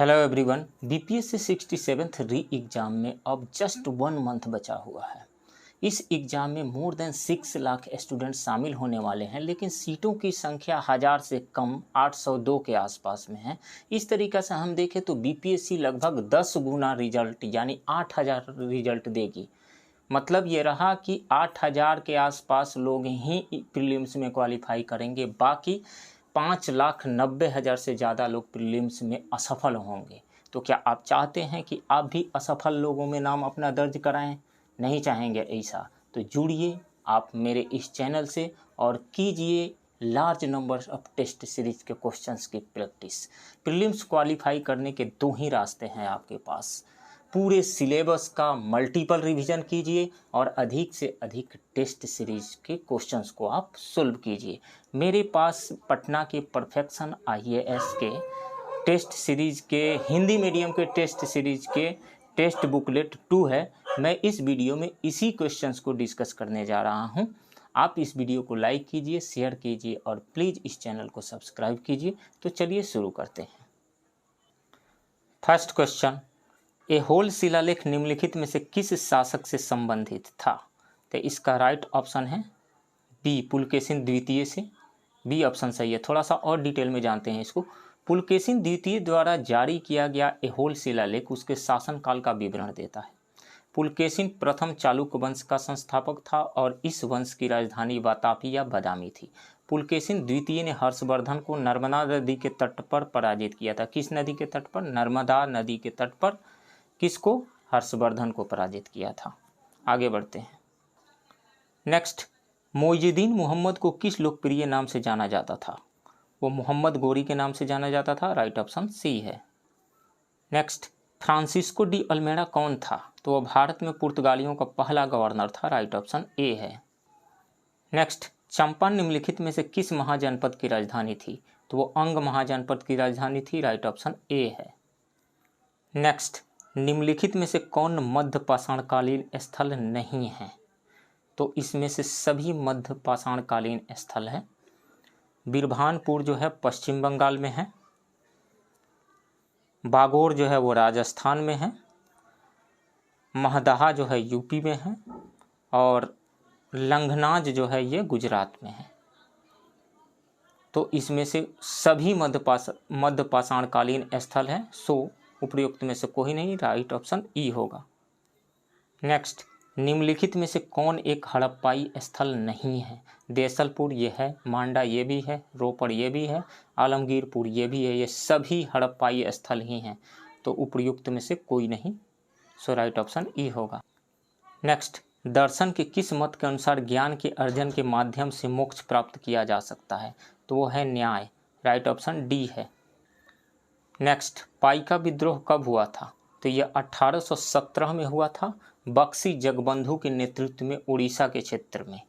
Hello everyone. BPSC 67th री exam में अब जस्ट 1 मंथ बचा हुआ है। इस एग्ज़ाम में मोर देन 6 लाख स्टूडेंट शामिल होने वाले हैं, लेकिन सीटों की संख्या 1000 से कम 802 के आसपास में है। इस तरीक़े से हम देखें तो बीपीएससी लगभग 10 गुना रिजल्ट यानी 8000 रिजल्ट देगी। मतलब ये रहा कि 8000 के आसपास लोग ही प्रीलिम्स में क्वालिफाई करेंगे, बाकी 5,90,000 से ज़्यादा लोग प्रीलिम्स में असफल होंगे। तो क्या आप चाहते हैं कि आप भी असफल लोगों में नाम अपना दर्ज कराएं? नहीं चाहेंगे ऐसा तो जुड़िए आप मेरे इस चैनल से और कीजिए large number of test series के क्वेश्चंस की प्रैक्टिस। प्रीलिम्स क्वालिफाई करने के 2 ही रास्ते हैं आपके पास। पूरे सिलेबस का मल्टीपल रिवीजन कीजिए और अधिक से अधिक टेस्ट सीरीज के क्वेश्चंस को आप सोल्व कीजिए। मेरे पास पटना के परफेक्शन आईएएस के टेस्ट सीरीज के हिंदी मीडियम के टेस्ट सीरीज के टेस्ट बुकलेट 2 है। मैं इस वीडियो में इसी क्वेश्चंस को डिस्कस करने जा रहा हूं। आप इस वीडियो को लाइक कीजिए, शेयर कीजिए और प्लीज़ इस चैनल को सब्सक्राइब कीजिए। तो चलिए शुरू करते हैं। फर्स्ट क्वेश्चन, ए होल शिलालेख निम्नलिखित में से किस शासक से संबंधित था? तो इसका राइट ऑप्शन है बी, पुलकेशिन द्वितीय से। बी ऑप्शन सही है। थोड़ा सा और डिटेल में जानते हैं इसको। पुलकेशिन द्वितीय द्वारा जारी किया गया ए होल शिलालेख उसके शासनकाल का विवरण देता है। पुलकेशिन प्रथम चालुक्य वंश का संस्थापक था और इस वंश की राजधानी वातापी या बादामी थी। पुलकेशिन द्वितीय ने हर्षवर्धन को नर्मदा नदी के तट पर पराजित किया था। किस नदी के तट पर? नर्मदा नदी के तट पर। किसको? हर्षवर्धन को पराजित किया था। आगे बढ़ते हैं। नेक्स्ट, मोइजुद्दीन मोहम्मद को किस लोकप्रिय नाम से जाना जाता था? वो मोहम्मद गोरी के नाम से जाना जाता था। राइट ऑप्शन सी है। नेक्स्ट, फ्रांसिस्को डी अल्मेड़ा कौन था? तो वह भारत में पुर्तगालियों का पहला गवर्नर था। राइट ऑप्शन ए है। नेक्स्ट, चंपा निम्नलिखित में से किस महाजनपद की राजधानी थी? तो वो अंग महाजनपद की राजधानी थी। राइट ऑप्शन ए है। नेक्स्ट, निम्नलिखित में से कौन मध्य पाषाणकालीन स्थल नहीं है? तो इसमें से सभी मध्य पाषाणकालीन स्थल है। बिरभानपुर जो है पश्चिम बंगाल में है, बागोर जो है वो राजस्थान में है, महदहा जो है यूपी में है और लंघनाज जो है ये गुजरात में है। तो इसमें से सभी मध्य पाषाणकालीन स्थल है। सो उपयुक्त में से कोई नहीं। राइट ऑप्शन ई होगा। नेक्स्ट, निम्नलिखित में से कौन एक हड़प्पाई स्थल नहीं है? देसलपुर ये है, मांडा ये भी है, रोपड़ ये भी है, आलमगीरपुर ये भी है। ये सभी हड़प्पाई स्थल ही हैं। तो उपयुक्त में से कोई नहीं। सो राइट ऑप्शन ई होगा। नेक्स्ट, दर्शन के किस मत के अनुसार ज्ञान के अर्जन के माध्यम से मोक्ष प्राप्त किया जा सकता है? तो वो है न्याय। राइट ऑप्शन डी है। नेक्स्ट, पाई का विद्रोह कब हुआ था? तो यह 1817 में हुआ था, बक्सी जगबंधु के नेतृत्व में उड़ीसा के क्षेत्र में।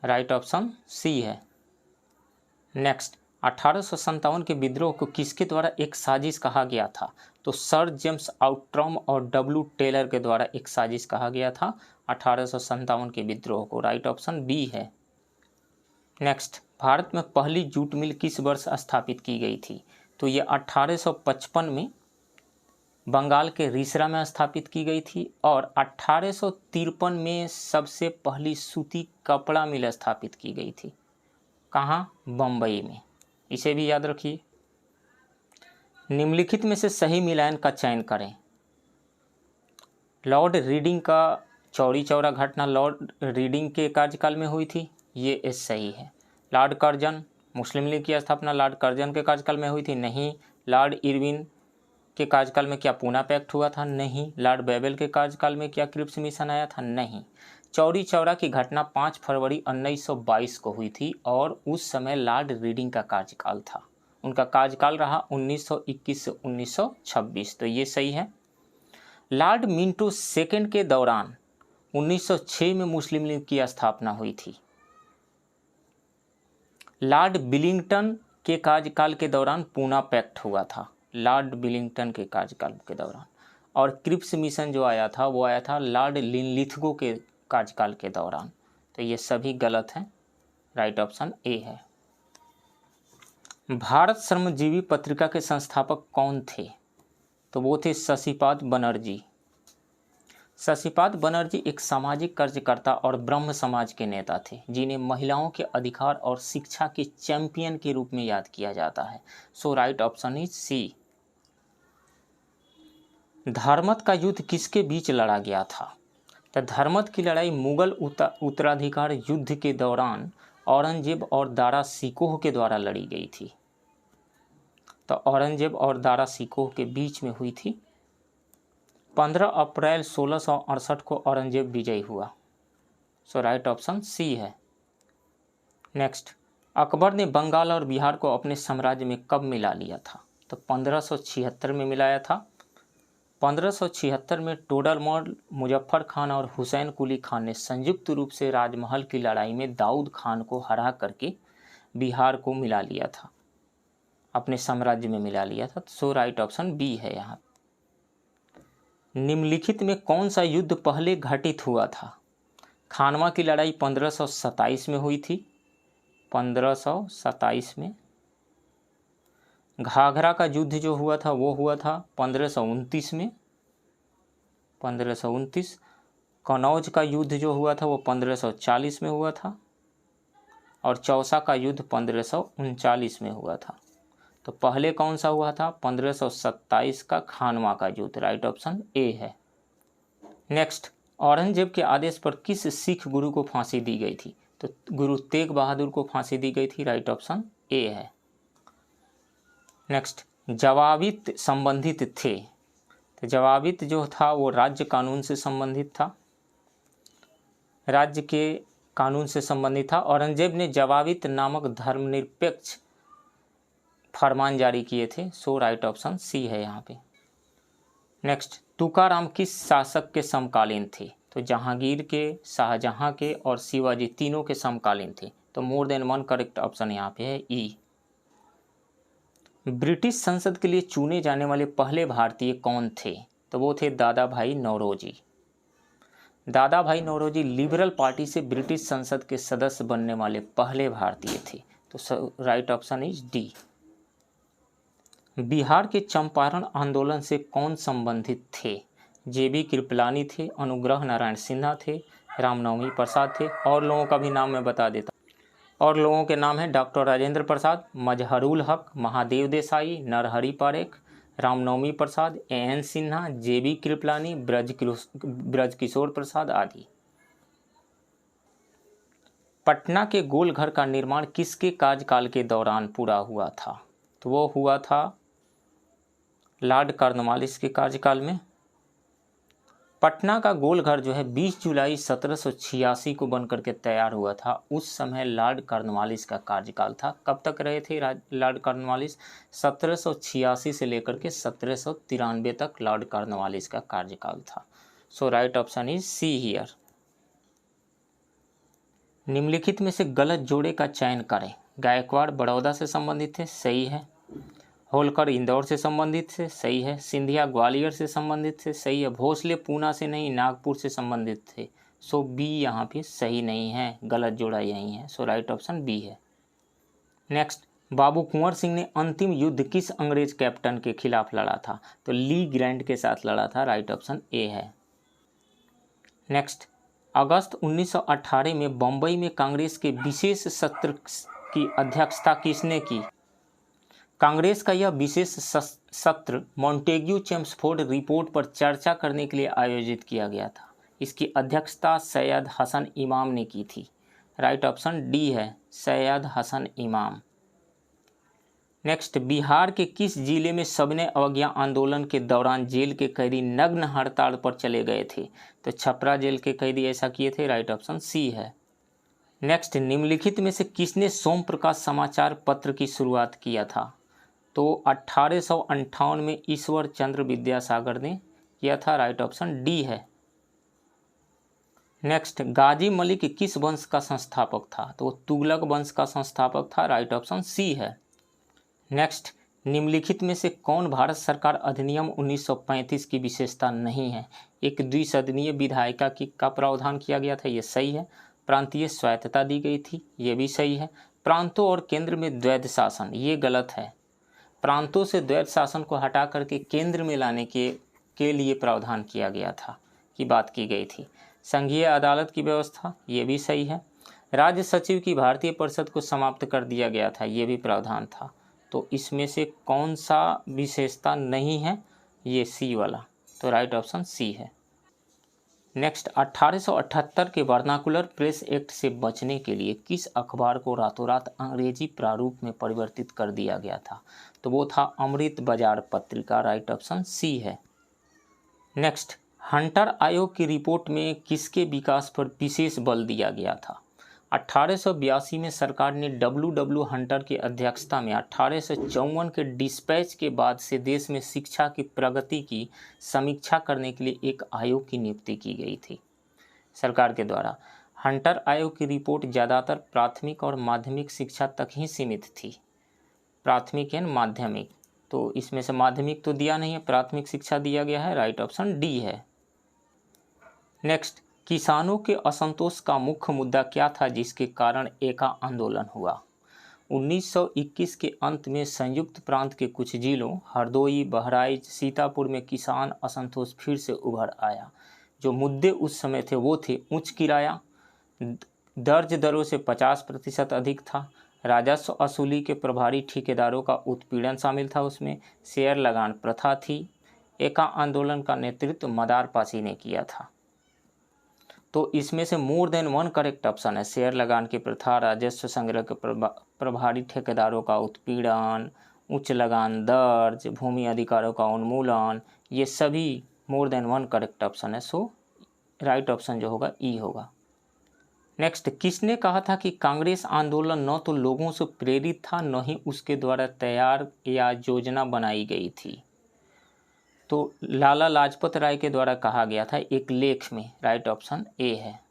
राइट ऑप्शन सी है। नेक्स्ट, 1857 के विद्रोह को किसके द्वारा एक साजिश कहा गया था? तो सर जेम्स आउट्रम और डब्ल्यू टेलर के द्वारा एक साजिश कहा गया था 1857 के विद्रोह को। राइट ऑप्शन बी है। नेक्स्ट, भारत में पहली जूट मिल किस वर्ष स्थापित की गई थी? तो ये 1855 में बंगाल के रिसरा में स्थापित की गई थी और 1853 में सबसे पहली सूती कपड़ा मिल स्थापित की गई थी। कहाँ? बम्बई में। इसे भी याद रखिए। निम्नलिखित में से सही मिलान का चयन करें। लॉर्ड रीडिंग का चौरी चौरा घटना लॉर्ड रीडिंग के कार्यकाल में हुई थी। ये सही है। लॉर्ड कर्जन, मुस्लिम लीग की स्थापना लॉर्ड कर्जन के कार्यकाल में हुई थी। नहीं। लॉर्ड इरविन के कार्यकाल में क्या पूना पैक्ट हुआ था? नहीं। लॉर्ड बेबल के कार्यकाल में क्या क्रिप्स मिशन आया था? नहीं। चौरी चौरा की घटना 5 फरवरी 1922 को हुई थी और उस समय लॉर्ड रीडिंग का कार्यकाल था। उनका कार्यकाल रहा 1921 से 1926। तो ये सही है। लॉर्ड मिंटो सेकेंड के दौरान 1906 में मुस्लिम लीग की स्थापना हुई थी। लॉर्ड बिलिंगटन के कार्यकाल के दौरान पूना पैक्ट हुआ था। लॉर्ड बिलिंगटन के कार्यकाल के दौरान। और क्रिप्स मिशन जो आया था वो आया था लॉर्ड लिनलिथगो के कार्यकाल के दौरान। तो ये सभी गलत हैं। राइट ऑप्शन ए है। भारत श्रमजीवी पत्रिका के संस्थापक कौन थे? तो वो थे शशिपाद बनर्जी। शशिपाद बनर्जी एक सामाजिक कार्यकर्ता और ब्रह्म समाज के नेता थे, जिन्हें महिलाओं के अधिकार और शिक्षा के चैंपियन के रूप में याद किया जाता है। सो राइट ऑप्शन इज सी। धर्मत का युद्ध किसके बीच लड़ा गया था? तो धर्मत की लड़ाई मुगल उत्तराधिकार युद्ध के दौरान औरंगजेब और दारा सिकोह के द्वारा लड़ी गई थी। तो औरंगजेब और दारा सिकोह के बीच में हुई थी। 15 अप्रैल 1668 को औरंगजेब विजयी हुआ। सो राइट ऑप्शन सी है। नेक्स्ट, अकबर ने बंगाल और बिहार को अपने साम्राज्य में कब मिला लिया था? तो 1576 में मिलाया था। 1576 में टोडरमल, मुजफ्फर खान और हुसैन कुली खान ने संयुक्त रूप से राजमहल की लड़ाई में दाऊद खान को हरा करके बिहार को मिला लिया था, अपने साम्राज्य में मिला लिया था। सो राइट ऑप्शन बी है यहाँ। निम्नलिखित में कौन सा युद्ध पहले घटित हुआ था? खानवा की लड़ाई 1527 में हुई थी, 1527 में। घाघरा का युद्ध जो हुआ था वो हुआ था 1529 में, 1529। कनौज का युद्ध जो हुआ था वो 1540 में हुआ था, और चौसा का युद्ध 1539 में हुआ था। तो पहले कौन सा हुआ था? 1527 का खानवा का युद्ध। राइट ऑप्शन ए है। नेक्स्ट, औरंगजेब के आदेश पर किस सिख गुरु को फांसी दी गई थी? तो गुरु तेग बहादुर को फांसी दी गई थी। राइट ऑप्शन ए है। नेक्स्ट, जवाबित संबंधित थे। तो जवाबित जो था वो राज्य कानून से संबंधित था, राज्य के कानून से संबंधित था। औरंगजेब ने जवाबित नामक धर्मनिरपेक्ष फरमान जारी किए थे। सो राइट ऑप्शन सी है यहाँ पे। नेक्स्ट, तुकाराम किस शासक के समकालीन थे? तो जहांगीर के, शाहजहां के और शिवाजी तीनों के समकालीन थे। तो मोर देन वन करेक्ट ऑप्शन यहाँ पे है ई। ब्रिटिश संसद के लिए चुने जाने वाले पहले भारतीय कौन थे? तो वो थे दादा भाई नौरोजी। दादा भाई नौरोजी लिबरल पार्टी से ब्रिटिश संसद के सदस्य बनने वाले पहले भारतीय थे। तो right option is D. Bihar के चंपारण आंदोलन से कौन संबंधित थे? जेबी कृपलानी थे, अनुग्रह नारायण सिन्हा थे, रामनवमी प्रसाद थे। और लोगों का भी नाम मैं बता देता। और लोगों के नाम हैं डॉक्टर राजेंद्र प्रसाद, मजहरुल हक, महादेव देसाई, नरहरि पारेख, रामनवमी प्रसाद, एन सिन्हा, जेबी कृपलानी, ब्रजकिशोर प्रसाद आदि। पटना के गोलघर का निर्माण किसके कार्यकाल के दौरान पूरा हुआ था? तो वो हुआ था लॉर्ड कॉर्नवालिस के कार्यकाल में। पटना का गोलघर जो है 20 जुलाई 1786 को बनकर के तैयार हुआ था। उस समय लॉर्ड कॉर्नवालिस का कार्यकाल था। कब तक रहे थे लॉर्ड कॉर्नवालिस? 1786 से लेकर के 1793 तक लॉर्ड कॉर्नवालिस का कार्यकाल था। So right option is C here. निम्नलिखित में से गलत जोड़े का चयन करें। गायकवाड़ बड़ौदा से संबंधित थे, सही है। होलकर इंदौर से संबंधित थे, सही है। सिंधिया ग्वालियर से संबंधित थे, सही है। भोसले पूना से नहीं, नागपुर से संबंधित थे। सो बी यहाँ पे सही नहीं है, गलत जोड़ा यही है। सो राइट ऑप्शन बी है। नेक्स्ट, बाबू कुंवर सिंह ने अंतिम युद्ध किस अंग्रेज कैप्टन के खिलाफ लड़ा था? तो ली ग्रैंट के साथ लड़ा था। राइट ऑप्शन ए है। नेक्स्ट, अगस्त 1918 में बम्बई में कांग्रेस के विशेष सत्र की अध्यक्षता किसने की? कांग्रेस का यह विशेष सत्र मॉन्टेग्यू चेम्सफोर्ड रिपोर्ट पर चर्चा करने के लिए आयोजित किया गया था। इसकी अध्यक्षता सैयद हसन इमाम ने की थी। राइट ऑप्शन डी है, सैयद हसन इमाम। नेक्स्ट, बिहार के किस जिले में सविनय अवज्ञा आंदोलन के दौरान जेल के कैदी नग्न हड़ताल पर चले गए थे? तो छपरा जेल के कैदी ऐसा किए थे। राइट ऑप्शन सी है। नेक्स्ट, निम्नलिखित में से किसने सोम प्रकाश समाचार पत्र की शुरुआत किया था? तो 1858 में ईश्वर चंद्र विद्यासागर ने किया था। राइट ऑप्शन डी है। नेक्स्ट, गाजी मलिक किस वंश का संस्थापक था? तो तुगलक वंश का संस्थापक था। राइट ऑप्शन सी है। नेक्स्ट, निम्नलिखित में से कौन भारत सरकार अधिनियम 1935 की विशेषता नहीं है? एक द्विसदनीय विधायिका का प्रावधान किया गया था, ये सही है। प्रांतीय स्वायत्तता दी गई थी, ये भी सही है। प्रांतों और केंद्र में द्वैध शासन, ये गलत है। प्रांतों से द्वैध शासन को हटा करके केंद्र में लाने के लिए प्रावधान किया गया था, की बात की गई थी। संघीय अदालत की व्यवस्था, ये भी सही है। राज्य सचिव की भारतीय परिषद को समाप्त कर दिया गया था, ये भी प्रावधान था। तो इसमें से कौन सा विशेषता नहीं है? ये सी वाला, तो राइट ऑप्शन सी है। नेक्स्ट, 1878 के वर्नाकुलर प्रेस एक्ट से बचने के लिए किस अखबार को रातों रात अंग्रेजी प्रारूप में परिवर्तित कर दिया गया था? तो वो था अमृत बाजार पत्रिका, राइट ऑप्शन सी है। नेक्स्ट, हंटर आयोग की रिपोर्ट में किसके विकास पर विशेष बल दिया गया था? 1882 में सरकार ने W. हंटर की अध्यक्षता में 1854 के डिस्पैच के बाद से देश में शिक्षा की प्रगति की समीक्षा करने के लिए एक आयोग की नियुक्ति की गई थी सरकार के द्वारा। हंटर आयोग की रिपोर्ट ज़्यादातर प्राथमिक और माध्यमिक शिक्षा तक ही सीमित थी, प्राथमिक एंड माध्यमिक। तो इसमें से माध्यमिक तो दिया नहीं है, प्राथमिक शिक्षा दिया गया है, राइट ऑप्शन डी है। नेक्स्ट, किसानों के असंतोष का मुख्य मुद्दा क्या था जिसके कारण एका आंदोलन हुआ? 1921 के अंत में संयुक्त प्रांत के कुछ जिलों हरदोई, बहराइच, सीतापुर में किसान असंतोष फिर से उभर आया। जो मुद्दे उस समय थे वो थे उच्च किराया, दर्ज दरों से 50% अधिक था, राजस्व वसूली के प्रभारी ठेकेदारों का उत्पीड़न शामिल था, उसमें शेयर लगान प्रथा थी। एका आंदोलन का नेतृत्व मदार पासी ने किया था। तो इसमें से मोर देन वन करेक्ट ऑप्शन है। शेयर लगान की प्रथा, राजस्व संग्रह के प्रभारी ठेकेदारों का उत्पीड़न, उच्च लगान दर्ज, भूमि अधिकारों का उन्मूलन, ये सभी मोर देन वन करेक्ट ऑप्शन है। सो राइट ऑप्शन जो होगा ई होगा। नेक्स्ट, किसने कहा था कि कांग्रेस आंदोलन न तो लोगों से प्रेरित था न ही उसके द्वारा तैयार या योजना बनाई गई थी? तो लाला लाजपत राय के द्वारा कहा गया था एक लेख में, राइट ऑप्शन ए है।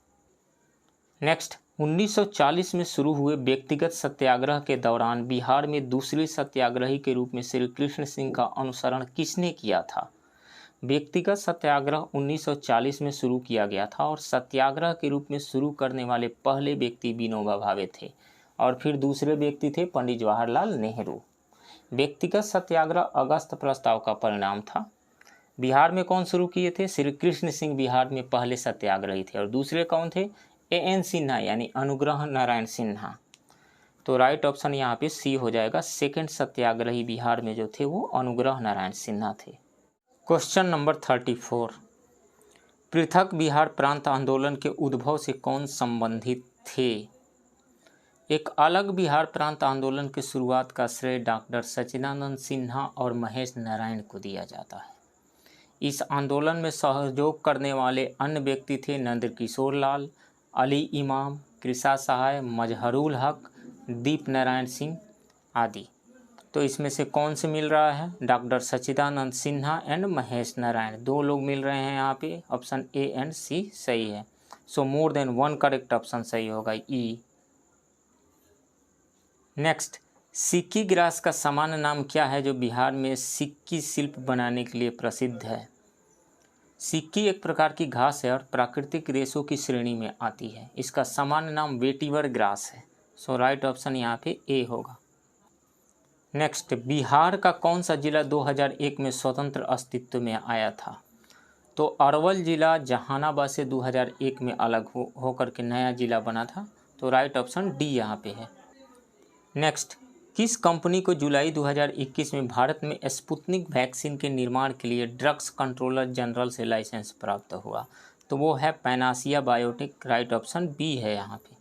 नेक्स्ट, 1940 में शुरू हुए व्यक्तिगत सत्याग्रह के दौरान बिहार में दूसरे सत्याग्रही के रूप में श्री कृष्ण सिंह का अनुसरण किसने किया था? व्यक्तिगत सत्याग्रह 1940 में शुरू किया गया था और सत्याग्रह के रूप में शुरू करने वाले पहले व्यक्ति विनोबा भावे थे और फिर दूसरे व्यक्ति थे पंडित जवाहरलाल नेहरू। व्यक्तिगत सत्याग्रह अगस्त प्रस्ताव का परिणाम था। बिहार में कौन शुरू किए थे? श्री कृष्ण सिंह बिहार में पहले सत्याग्रही थे और दूसरे कौन थे? A.N. सिन्हा यानी अनुग्रह नारायण सिन्हा। तो राइट ऑप्शन यहाँ पे सी हो जाएगा। सेकंड सत्याग्रही बिहार में जो थे वो अनुग्रह नारायण सिन्हा थे। क्वेश्चन नंबर 34, पृथक बिहार प्रांत आंदोलन के उद्भव से कौन संबंधित थे? एक अलग बिहार प्रांत आंदोलन की शुरुआत का श्रेय डॉक्टर सच्चिदानंद सिन्हा और महेश नारायण को दिया जाता है। इस आंदोलन में सहयोग करने वाले अन्य व्यक्ति थे नंदकिशोर लाल, अली इमाम, कृषा सहाय, मजहरुल हक, दीप नारायण सिंह आदि। तो इसमें से कौन से मिल रहा है? Doctor Sachchidanand Sinha and Mahesh Narayan, दो लोग मिल रहे हैं यहाँ पे। ऑप्शन ए एंड सी सही है। So more than one correct option सही होगा ई। नेक्स्ट, सिक्की ग्रास का सामान्य नाम क्या है जो बिहार में सिक्की शिल्प बनाने के लिए प्रसिद्ध है? सिक्की एक प्रकार की घास है और प्राकृतिक रेशों की श्रेणी में आती है। इसका सामान्य नाम वेटिवर ग्रास है। सो राइट ऑप्शन यहाँ पे ए होगा। नेक्स्ट, बिहार का कौन सा जिला 2001 में स्वतंत्र अस्तित्व में आया था? तो अरवल जिला जहानाबाद से 2001 में अलग होकर के नया जिला बना था। तो राइट ऑप्शन डी यहाँ पे है। नेक्स्ट, किस कंपनी को जुलाई 2021 में भारत में स्पुतनिक वैक्सीन के निर्माण के लिए ड्रग्स कंट्रोलर जनरल से लाइसेंस प्राप्त हुआ? तो वो है Panacea biotech, right option B है यहाँ पे।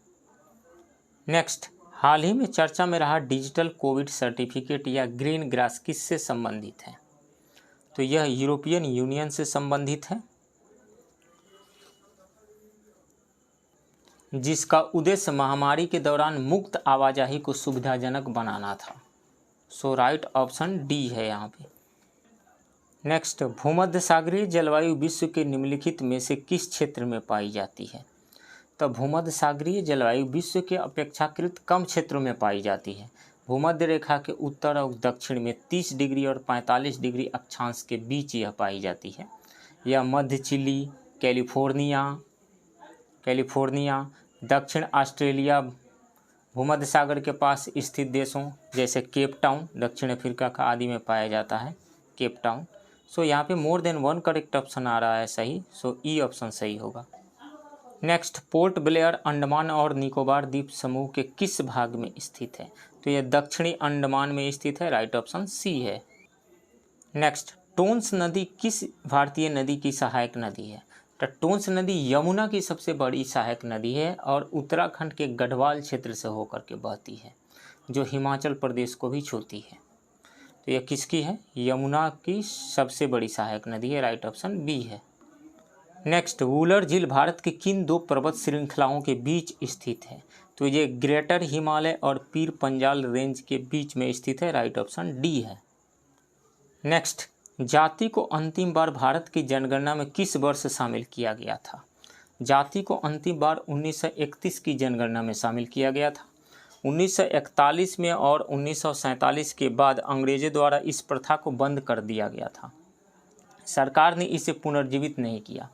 नेक्स्ट, हाल ही में चर्चा में रहा डिजिटल कोविड सर्टिफिकेट या ग्रीन ग्रास किससे संबंधित है? तो यह यूरोपियन यूनियन से संबंधित है, जिसका उद्देश्य महामारी के दौरान मुक्त आवाजाही को सुविधाजनक बनाना था। सो राइट ऑप्शन डी है यहाँ पे। नेक्स्ट, भूमध्यसागरीय जलवायु विश्व के निम्नलिखित में से किस क्षेत्र में पाई जाती है? तो भूमध्यसागरीय जलवायु विश्व के अपेक्षाकृत कम क्षेत्रों में पाई जाती है। भूमध्य रेखा के उत्तर और दक्षिण में 30 डिग्री और 45 डिग्री अक्षांश के बीच यह पाई जाती है। यह मध्य चिली, कैलिफोर्निया, दक्षिण ऑस्ट्रेलिया, भूमध्य सागर के पास स्थित देशों जैसे केप टाउन, दक्षिण अफ्रीका का आदि में पाया जाता है केप टाउन। सो यहाँ पे more than one correct option आ रहा है सही, सो ई ऑप्शन सही होगा। नेक्स्ट, पोर्ट ब्लेयर अंडमान और निकोबार द्वीप समूह के किस भाग में स्थित है? तो यह दक्षिणी अंडमान में स्थित है, राइट ऑप्शन सी है। नेक्स्ट, टोंस नदी किस भारतीय नदी की सहायक नदी है? तो टोंस नदी यमुना की सबसे बड़ी सहायक नदी है और उत्तराखंड के गढ़वाल क्षेत्र से होकर के बहती है, जो हिमाचल प्रदेश को भी छूती है। तो यह किसकी है? यमुना की सबसे बड़ी सहायक नदी है, राइट ऑप्शन बी है। नेक्स्ट, वुलर झील भारत के किन दो पर्वत श्रृंखलाओं के बीच स्थित है? तो ये ग्रेटर हिमालय और पीर पंजाल रेंज के बीच में स्थित है, राइट ऑप्शन डी है। नेक्स्ट, जाति को अंतिम बार भारत की जनगणना में किस वर्ष शामिल किया गया था? जाति को अंतिम बार 1931 की जनगणना में शामिल किया गया था। 1941 में और 1947 के बाद अंग्रेजों द्वारा इस प्रथा को बंद कर दिया गया था। सरकार ने इसे पुनर्जीवित नहीं किया।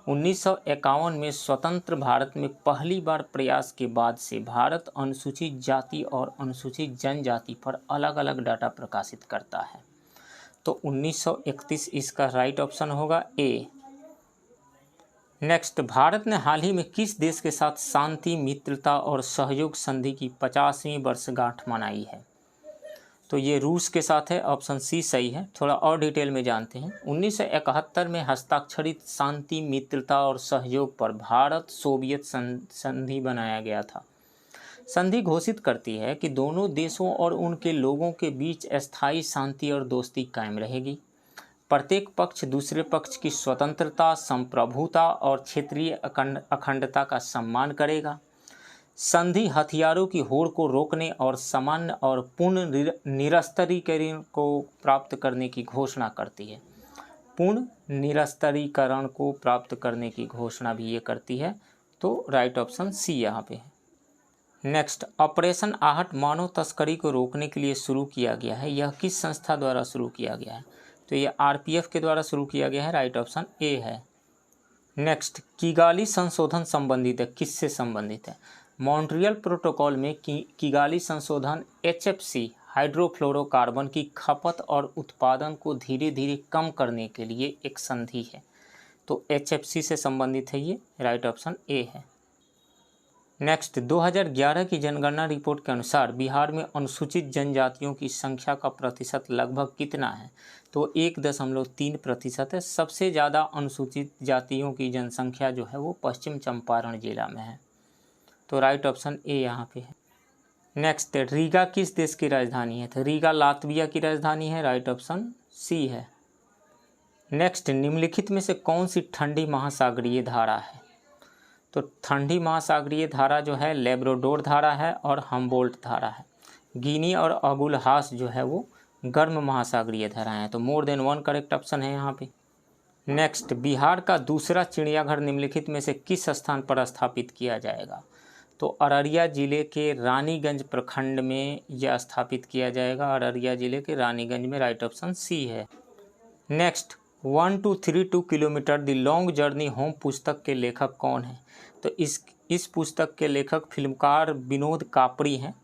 1951 में स्वतंत्र भारत में पहली बार प्रयास के बाद से भारत अनुसूचित जाति और अनुसूचित जनजाति पर अलग अलग डाटा प्रकाशित करता है। तो 1931 इसका राइट ऑप्शन होगा ए। नेक्स्ट, भारत ने हाल ही में किस देश के साथ शांति, मित्रता और सहयोग संधि की 50वीं वर्षगांठ मनाई है? तो ये रूस के साथ है, ऑप्शन सी सही है। थोड़ा और डिटेल में जानते हैं। 1971 में हस्ताक्षरित शांति, मित्रता और सहयोग पर भारत सोवियत संधि बनाया गया था। संधि घोषित करती है कि दोनों देशों और उनके लोगों के बीच अस्थायी शांति और दोस्ती कायम रहेगी। प्रत्येक पक्ष दूसरे पक्ष की स्वतंत्रता, संप्रभुता और क्षेत्रीय अखंडता का सम्मान करेगा। संधि हथियारों की होड़ को रोकने और सामान्य और पूर्ण निरस्त्रीकरण को प्राप्त करने की घोषणा करती है। पूर्ण निरस्त्रीकरण को प्राप्त करने की घोषणा भी ये करती है, तो राइट ऑप्शन सी यहाँ पे है। नेक्स्ट, ऑपरेशन आहट मानव तस्करी को रोकने के लिए शुरू किया गया है। यह किस संस्था द्वारा शुरू किया गया है? तो ये आरपीएफ के द्वारा शुरू किया गया है, राइट ऑप्शन ए है। नेक्स्ट, किगाली संशोधन संबंधित है, किससे संबंधित है? मॉन्ट्रियल प्रोटोकॉल में किगाली संशोधन एचएफसी हाइड्रोफ्लोरोकार्बन की खपत और उत्पादन को धीरे धीरे कम करने के लिए एक संधि है। तो एचएफसी से संबंधित है ये, राइट ऑप्शन ए है। नेक्स्ट, 2011 की जनगणना रिपोर्ट के अनुसार बिहार में अनुसूचित जनजातियों की संख्या का प्रतिशत लगभग कितना है? तो 1.3% है। सबसे ज़्यादा अनुसूचित जातियों की जनसंख्या जो है वो पश्चिम चंपारण जिला में है, तो राइट ऑप्शन ए यहाँ पे है। नेक्स्ट, रीगा किस देश की राजधानी है? तो रीगा लातविया की राजधानी है, राइट ऑप्शन सी है। नेक्स्ट, निम्नलिखित में से कौन सी ठंडी महासागरीय धारा है? तो ठंडी महासागरीय धारा जो है लेब्राडोर धारा है और हम्बोल्ट धारा है। गिनी और अगुलहास जो है वो गर्म महासागरीय धारा है, तो मोर देन वन करेक्ट ऑप्शन है यहाँ पे। नेक्स्ट, बिहार का दूसरा चिड़ियाघर निम्नलिखित में से किस स्थान पर स्थापित किया जाएगा? तो अररिया जिले के रानीगंज प्रखंड में यह स्थापित किया जाएगा, अररिया जिले के रानीगंज में, राइट ऑप्शन सी है। Next, 1232 kilometre the long journey home पुस्तक के लेखक कौन है? तो इस पुस्तक के लेखक फिल्मकार विनोद कापड़ी हैं।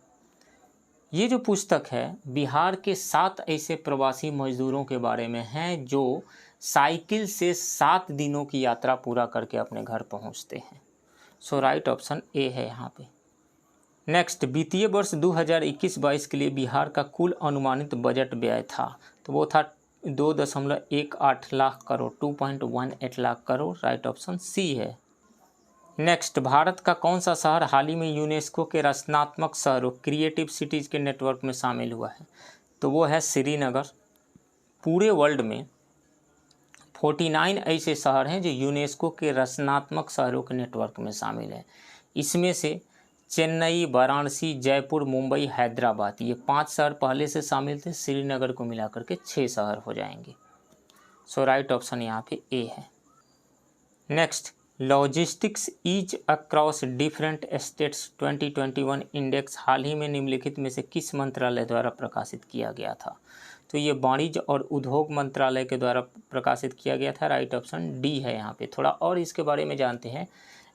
ये जो पुस्तक है बिहार के 7 ऐसे प्रवासी मजदूरों के बारे में है जो साइकिल से 7 दिनों की यात्रा पूरा करके अपने घर पहुंचते हैं। सो राइट ऑप्शन ए है यहाँ पे। नेक्स्ट, वित्तीय वर्ष 2021-22 के लिए बिहार का कुल अनुमानित बजट व्यय था, तो वो था 2.18 lakh crore, 2.18 lakh crore, right option C है। नेक्स्ट, भारत का कौन सा शहर हाल ही में यूनेस्को के रचनात्मक शहरों क्रिएटिव सिटीज़ के नेटवर्क में शामिल हुआ है? तो वो है श्रीनगर। पूरे वर्ल्ड में 49 ऐसे शहर हैं जो यूनेस्को के रचनात्मक शहरों के नेटवर्क में शामिल हैं। इसमें से चेन्नई, वाराणसी, जयपुर, मुंबई, हैदराबाद, ये 5 शहर पहले से शामिल थे। श्रीनगर को मिलाकर के 6 शहर हो जाएंगे। सो राइट ऑप्शन यहाँ पे ए है। Next, logistics ease across different states 2021 index हाल ही में निम्नलिखित में से किस मंत्रालय द्वारा प्रकाशित किया गया था? तो ये वाणिज्य और उद्योग मंत्रालय के द्वारा प्रकाशित किया गया था, राइट ऑप्शन डी है यहाँ पे। थोड़ा और इसके बारे में जानते हैं।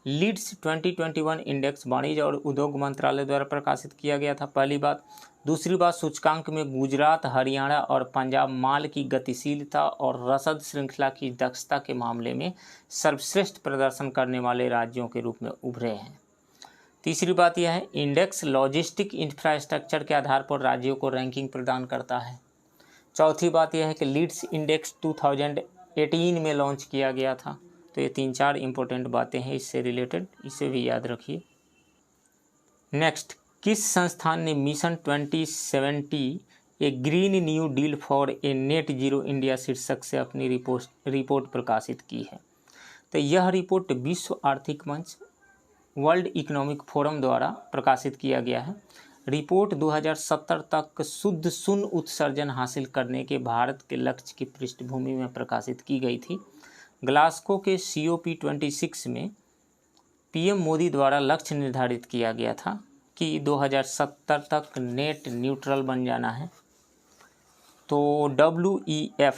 लीड्स 2021 इंडेक्स वाणिज्य और उद्योग मंत्रालय द्वारा प्रकाशित किया गया था, पहली बात। दूसरी बात, सूचकांक में गुजरात, हरियाणा और पंजाब माल की गतिशीलता और रसद श्रृंखला की दक्षता के मामले में सर्वश्रेष्ठ प्रदर्शन करने वाले राज्यों के रूप में उभरे हैं। तीसरी बात यह है, इंडेक्स लॉजिस्टिक इंफ्रास्ट्रक्चर के आधार पर राज्यों को रैंकिंग प्रदान करता है। चौथी बात यह है कि लीड्स इंडेक्स 2018 में लॉन्च किया गया था। तो ये 3-4 इंपॉर्टेंट बातें हैं इससे रिलेटेड, इसे भी याद रखिए। नेक्स्ट, किस संस्थान ने mission 2070 A green new deal for a net zero India शीर्षक से अपनी रिपोर्ट प्रकाशित की है? तो यह रिपोर्ट विश्व आर्थिक मंच, वर्ल्ड इकोनॉमिक फोरम द्वारा प्रकाशित किया गया है। रिपोर्ट 2070 तक शुद्ध शून्य उत्सर्जन हासिल करने के भारत के लक्ष्य की पृष्ठभूमि में प्रकाशित की गई थी। ग्लासगो के COP26 में PM मोदी द्वारा लक्ष्य निर्धारित किया गया था कि 2070 तक नेट न्यूट्रल बन जाना है। तो WEF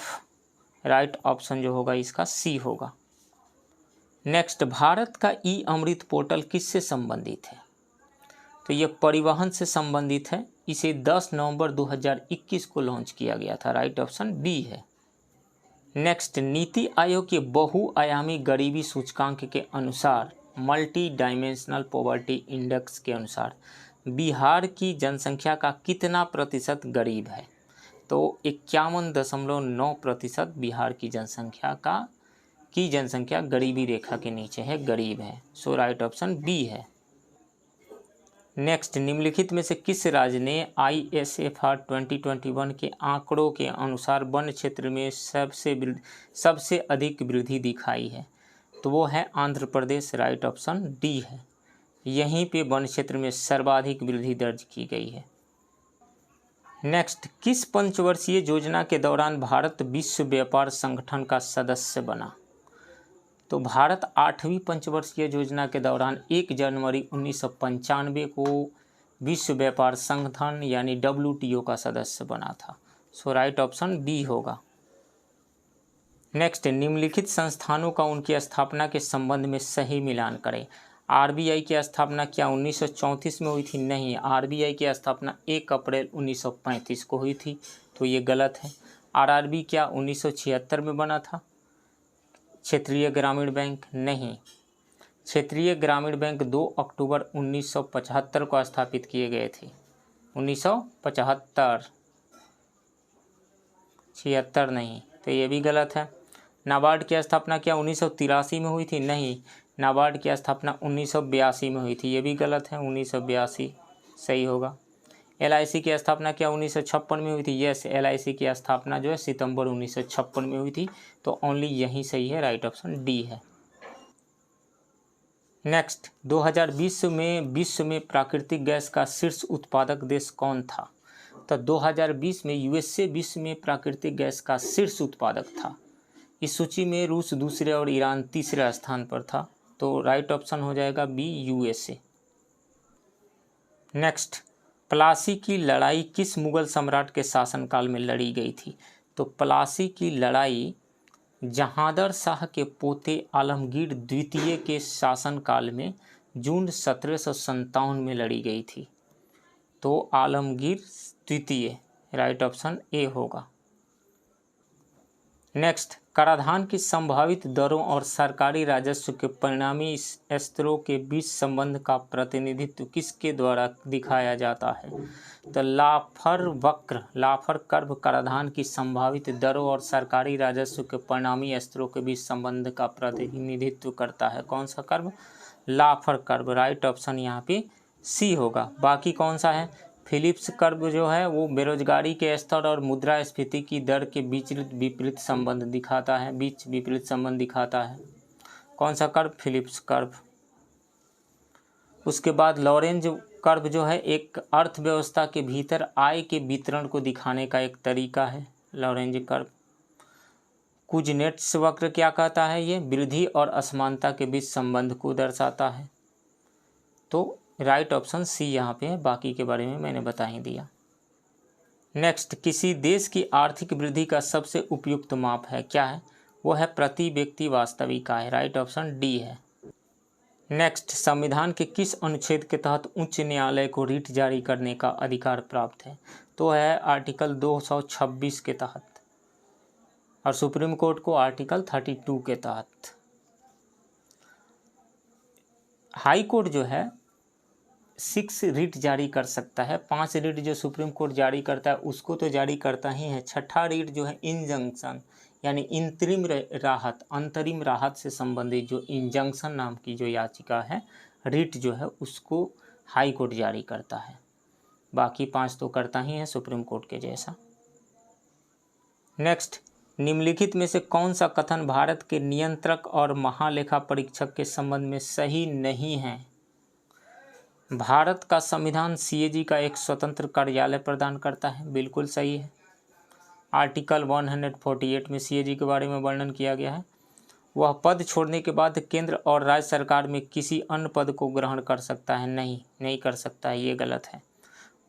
राइट ऑप्शन जो होगा इसका C होगा। नेक्स्ट, भारत का अमृत पोर्टल किससे संबंधित है? तो ये परिवहन से संबंधित है। इसे 10 नवंबर 2021 को लॉन्च किया गया था, राइट ऑप्शन D है। नेक्स्ट, नीति आयोग के बहुआयामी गरीबी सूचकांक के अनुसार, मल्टी डायमेंशनल पॉवर्टी इंडेक्स के अनुसार बिहार की जनसंख्या का कितना प्रतिशत गरीब है? तो 51.9% बिहार की जनसंख्या गरीबी रेखा के नीचे है, गरीब है। सो राइट ऑप्शन B है। नेक्स्ट, निम्नलिखित में से किस राज्य ने ISFR 2021 के आंकड़ों के अनुसार वन क्षेत्र में सबसे अधिक वृद्धि दिखाई है? तो वो है Andhra Pradesh, right option D है। यहीं पे वन क्षेत्र में सर्वाधिक वृद्धि दर्ज की गई है। नेक्स्ट, किस पंचवर्षीय योजना के दौरान भारत विश्व व्यापार संगठन का सदस्य बना? तो भारत 8वीं पंचवर्षीय योजना के दौरान 1 जनवरी 1995 को विश्व व्यापार संगठन यानी WTO का सदस्य बना था। सो राइट ऑप्शन B होगा। नेक्स्ट, निम्नलिखित संस्थानों का उनकी स्थापना के संबंध में सही मिलान करें। RBI की स्थापना क्या 1934 में हुई थी? नहीं, RBI की स्थापना 1 अप्रैल 1935 को हुई थी, तो ये गलत है। RRB क्या 1976 में बना था? क्षेत्रीय ग्रामीण बैंक नहीं, क्षेत्रीय ग्रामीण बैंक 2 अक्टूबर 1975 को स्थापित किए गए थे। 1975, 76 नहीं, तो ये भी गलत है। नाबार्ड की स्थापना क्या 1983 में हुई थी? नहीं, नाबार्ड की स्थापना 1982 में हुई थी, ये भी गलत है। 1982 सही होगा। LIC की स्थापना क्या 1956 में हुई थी? यस, LIC की स्थापना जो है सितंबर 1956 में हुई थी, तो ओनली यही सही है, राइट ऑप्शन D है। नेक्स्ट, 2020 में विश्व में प्राकृतिक गैस का शीर्ष उत्पादक देश कौन था? तो 2020 में USA विश्व में प्राकृतिक गैस का शीर्ष उत्पादक था। इस सूची में रूस दूसरे और ईरान तीसरे स्थान पर था, तो राइट ऑप्शन हो जाएगा B USA। नेक्स्ट, प्लासी की लड़ाई किस मुगल सम्राट के शासनकाल में लड़ी गई थी? तो प्लासी की लड़ाई जहांदर शाह के पोते आलमगीर द्वितीय के शासनकाल में जून 1757 में लड़ी गई थी। तो आलमगीर द्वितीय, राइट ऑप्शन A होगा। नेक्स्ट, कराधान की संभावित दरों और सरकारी राजस्व के परिणामी स्तरों के बीच संबंध का प्रतिनिधित्व किसके द्वारा दिखाया जाता है? तो लाफर कर्व कराधान की संभावित दरों और सरकारी राजस्व के परिणामी स्तरों के बीच संबंध का प्रतिनिधित्व करता है। कौन सा कर्व? लाफर कर्व, राइट ऑप्शन यहाँ पे C होगा। बाकी कौन सा है? फिलिप्स कर्व जो है वो बेरोजगारी के स्तर और मुद्रास्फीति की दर के बीच विपरीत संबंध दिखाता है। कौन सा कर्व? Phillips curve. उसके बाद लॉरेंज कर्व जो है एक अर्थव्यवस्था के भीतर आय के वितरण को दिखाने का एक तरीका है, लॉरेंज कर्व। कुजनेट्स वक्र क्या कहता है? ये वृद्धि और असमानता के बीच संबंध को दर्शाता है। तो राइट ऑप्शन C यहाँ पे है, बाकी के बारे में मैंने बता ही दिया। नेक्स्ट, किसी देश की आर्थिक वृद्धि का सबसे उपयुक्त माप है, क्या है? वो है प्रति व्यक्ति वास्तविक आय, राइट ऑप्शन D है। नेक्स्ट, संविधान के किस अनुच्छेद के तहत उच्च न्यायालय को रिट जारी करने का अधिकार प्राप्त है? तो है आर्टिकल 226 के तहत और सुप्रीम कोर्ट को आर्टिकल 32 के तहत। हाई कोर्ट जो है 6 रिट जारी कर सकता है। 5 रिट जो सुप्रीम कोर्ट जारी करता है उसको तो जारी करता ही है। छठा रिट जो है इंजंक्शन यानी अंतरिम राहत से संबंधित जो इंजंक्शन नाम की जो याचिका है, रिट जो है उसको हाई कोर्ट जारी करता है। बाकी 5 तो करता ही है सुप्रीम कोर्ट के जैसा। नेक्स्ट, निम्नलिखित में से कौन सा कथन भारत के नियंत्रक और महालेखा परीक्षक के संबंध में सही नहीं है? भारत का संविधान सीएजी का एक स्वतंत्र कार्यालय प्रदान करता है, बिल्कुल सही है। आर्टिकल 148 में सीएजी के बारे में वर्णन किया गया है। वह पद छोड़ने के बाद केंद्र और राज्य सरकार में किसी अन्य पद को ग्रहण कर सकता है? नहीं कर सकता है, ये गलत है।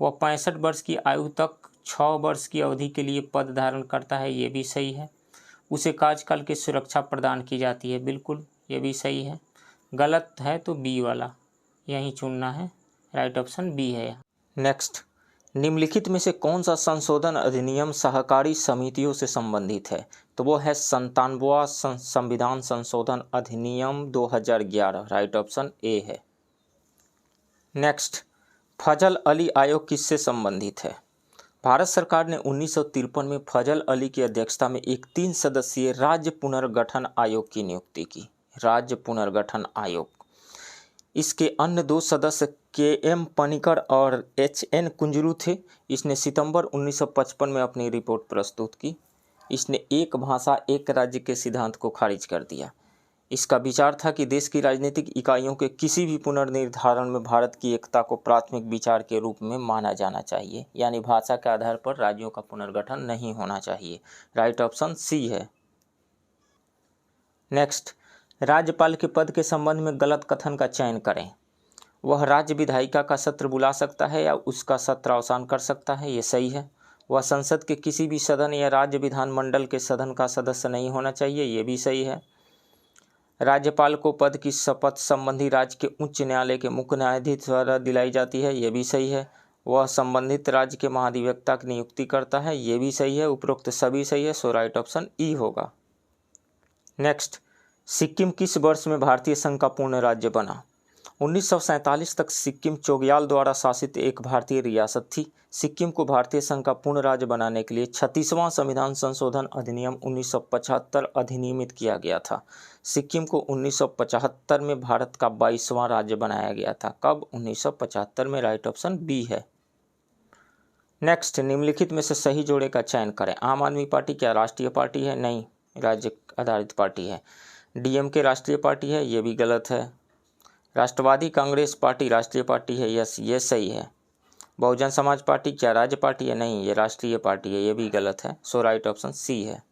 वह 65 वर्ष की आयु तक 6 वर्ष की अवधि के लिए पद धारण करता है, ये भी सही है। उसे कार्यकाल की सुरक्षा प्रदान की जाती है, बिल्कुल ये भी सही है। गलत है तो बी वाला यहीं चुनना है, राइट ऑप्शन बी है। नेक्स्ट, निम्नलिखित में से कौन सा संशोधन अधिनियम सहकारी समितियों से संबंधित है? तो वो है 97वां संविधान संशोधन अधिनियम 2011, राइट ऑप्शन ए है। नेक्स्ट, फजल अली आयोग किससे संबंधित है? भारत सरकार ने 1953 में फजल अली की अध्यक्षता में एक 3 सदस्यीय राज्य पुनर्गठन आयोग की नियुक्ति की। राज्य पुनर्गठन आयोग। इसके अन्य 2 सदस्य के.एम. पनिकर और H.N. कुंजरू थे। इसने सितंबर 1955 में अपनी रिपोर्ट प्रस्तुत की। इसने एक भाषा एक राज्य के सिद्धांत को खारिज कर दिया। इसका विचार था कि देश की राजनीतिक इकाइयों के किसी भी पुनर्निर्धारण में भारत की एकता को प्राथमिक विचार के रूप में माना जाना चाहिए, यानी भाषा के आधार पर राज्यों का पुनर्गठन नहीं होना चाहिए। राइट ऑप्शन सी है। नेक्स्ट, राज्यपाल के पद के संबंध में गलत कथन का चयन करें। वह राज्य विधायिका का सत्र बुला सकता है या उसका सत्र अवसान कर सकता है, ये सही है। वह संसद के किसी भी सदन या राज्य विधानमंडल के सदन का सदस्य नहीं होना चाहिए, ये भी सही है। राज्यपाल को पद की शपथ संबंधी राज्य के उच्च न्यायालय के मुख्य न्यायाधीश द्वारा दिलाई जाती है, ये भी सही है। वह संबंधित राज्य के महाधिवक्ता की नियुक्ति करता है, ये भी सही है। उपरोक्त सभी सही है, सो राइट ऑप्शन ई होगा। नेक्स्ट, सिक्किम किस वर्ष में भारतीय संघ का पूर्ण राज्य बना? 1947 तक सिक्किम चोग्याल द्वारा शासित एक भारतीय रियासत थी। सिक्किम को भारतीय संघ का पूर्ण राज्य बनाने के लिए 36वां संविधान संशोधन अधिनियम 1975 अधिनियमित किया गया था। सिक्किम को 1975 में भारत का 22वां राज्य बनाया गया था। कब? 1975 में। राइट ऑप्शन बी है। नेक्स्ट, निम्नलिखित में से सही जोड़े का चयन करें। आम आदमी पार्टी क्या राष्ट्रीय पार्टी है? नहीं, राज्य आधारित पार्टी है। डीएमके राष्ट्रीय पार्टी है, ये भी गलत है। राष्ट्रवादी कांग्रेस पार्टी राष्ट्रीय पार्टी है, यस ये सही है। बहुजन समाज पार्टी क्या राज्य पार्टी है? नहीं, ये राष्ट्रीय पार्टी है, ये भी गलत है। सो राइट ऑप्शन सी है।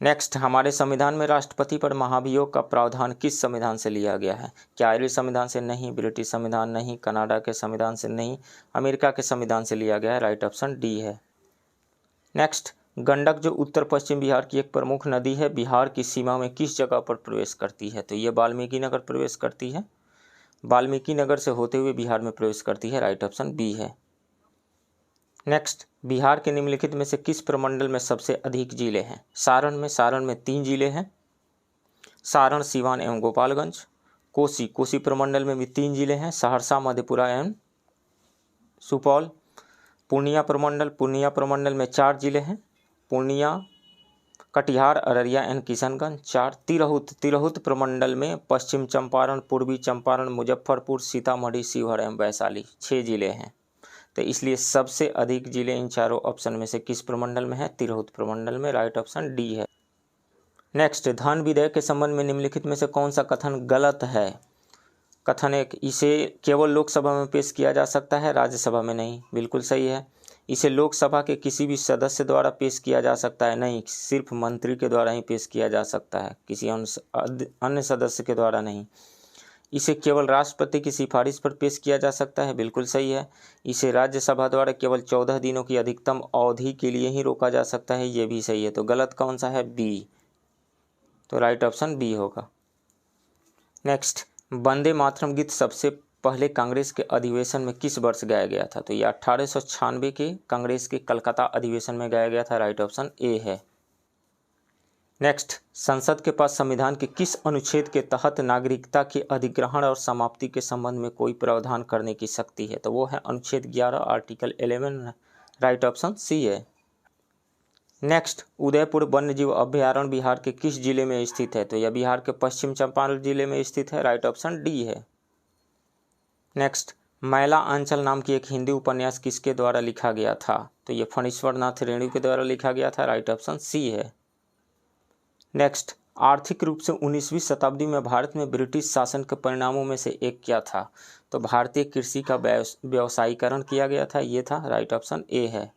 नेक्स्ट, हमारे संविधान में राष्ट्रपति पर महाभियोग का प्रावधान किस संविधान से लिया गया है? क्या आयरिश संविधान से? नहीं। ब्रिटिश संविधान? नहीं। कनाडा के संविधान से? नहीं। अमेरिका के संविधान से लिया गया है। राइट ऑप्शन डी है। नेक्स्ट, गंडक जो उत्तर पश्चिम बिहार की एक प्रमुख नदी है, बिहार की सीमा में किस जगह पर प्रवेश करती है? तो ये वाल्मीकि नगर प्रवेश करती है। वाल्मीकि नगर से होते हुए बिहार में प्रवेश करती है। राइट ऑप्शन बी है। नेक्स्ट, बिहार के निम्नलिखित में से किस प्रमंडल में सबसे अधिक जिले हैं? सारण में 3 जिले हैं। सारण, सीवान एवं गोपालगंज। कोसी प्रमंडल में भी 3 जिले हैं। सहरसा, मधेपुरा एवं सुपौल। पूर्णिया प्रमंडल में 4 जिले हैं। पूर्णिया, कटिहार, अररिया एवं किशनगंज। 4। तिरहुत प्रमंडल में पश्चिम चंपारण, पूर्वी चंपारण, मुजफ्फरपुर, सीतामढ़ी, शिवहर एवं वैशाली। 6 जिले हैं। तो इसलिए सबसे अधिक जिले इन चारों ऑप्शन में से किस प्रमंडल में है? तिरहुत प्रमंडल में। राइट ऑप्शन डी है। नेक्स्ट, धन विधेयक के संबंध में निम्नलिखित में से कौन सा कथन गलत है? कथन 1, इसे केवल लोकसभा में पेश किया जा सकता है, राज्यसभा में नहीं। बिल्कुल सही है। इसे लोकसभा के किसी भी सदस्य द्वारा पेश किया जा सकता है? नहीं, सिर्फ मंत्री के द्वारा ही पेश किया जा सकता है, किसी अन्य सदस्य के द्वारा नहीं। इसे केवल राष्ट्रपति की सिफारिश पर पेश किया जा सकता है। बिल्कुल सही है। इसे राज्यसभा द्वारा केवल 14 दिनों की अधिकतम अवधि के लिए ही रोका जा सकता है, ये भी सही है। तो गलत कौन सा है? बी। तो राइट ऑप्शन बी होगा। नेक्स्ट, वंदे मातरम गीत सबसे पहले कांग्रेस के अधिवेशन में किस वर्ष गाया गया था? तो ये 1896 के कांग्रेस के कलकत्ता अधिवेशन में गाया गया था। राइट ऑप्शन ए है। नेक्स्ट, संसद के पास संविधान के किस अनुच्छेद के तहत नागरिकता के अधिग्रहण और समाप्ति के संबंध में कोई प्रावधान करने की शक्ति है? तो वो है अनुच्छेद 11 आर्टिकल 11। राइट ऑप्शन सी है। नेक्स्ट, उदयपुर वन्यजीव अभ्यारण्य बिहार के किस जिले में स्थित है? तो यह बिहार के पश्चिम चंपारण जिले में स्थित है। राइट ऑप्शन डी है। नेक्स्ट, मैला आंचल नाम की एक हिंदी उपन्यास किसके द्वारा लिखा गया था? तो ये फणीश्वर नाथ रेणु के द्वारा लिखा गया था। राइट ऑप्शन सी है। नेक्स्ट, आर्थिक रूप से 19वीं शताब्दी में भारत में ब्रिटिश शासन के परिणामों में से एक क्या था? तो भारतीय कृषि का व्यवसायीकरण किया गया था, ये था। राइट ऑप्शन ए है।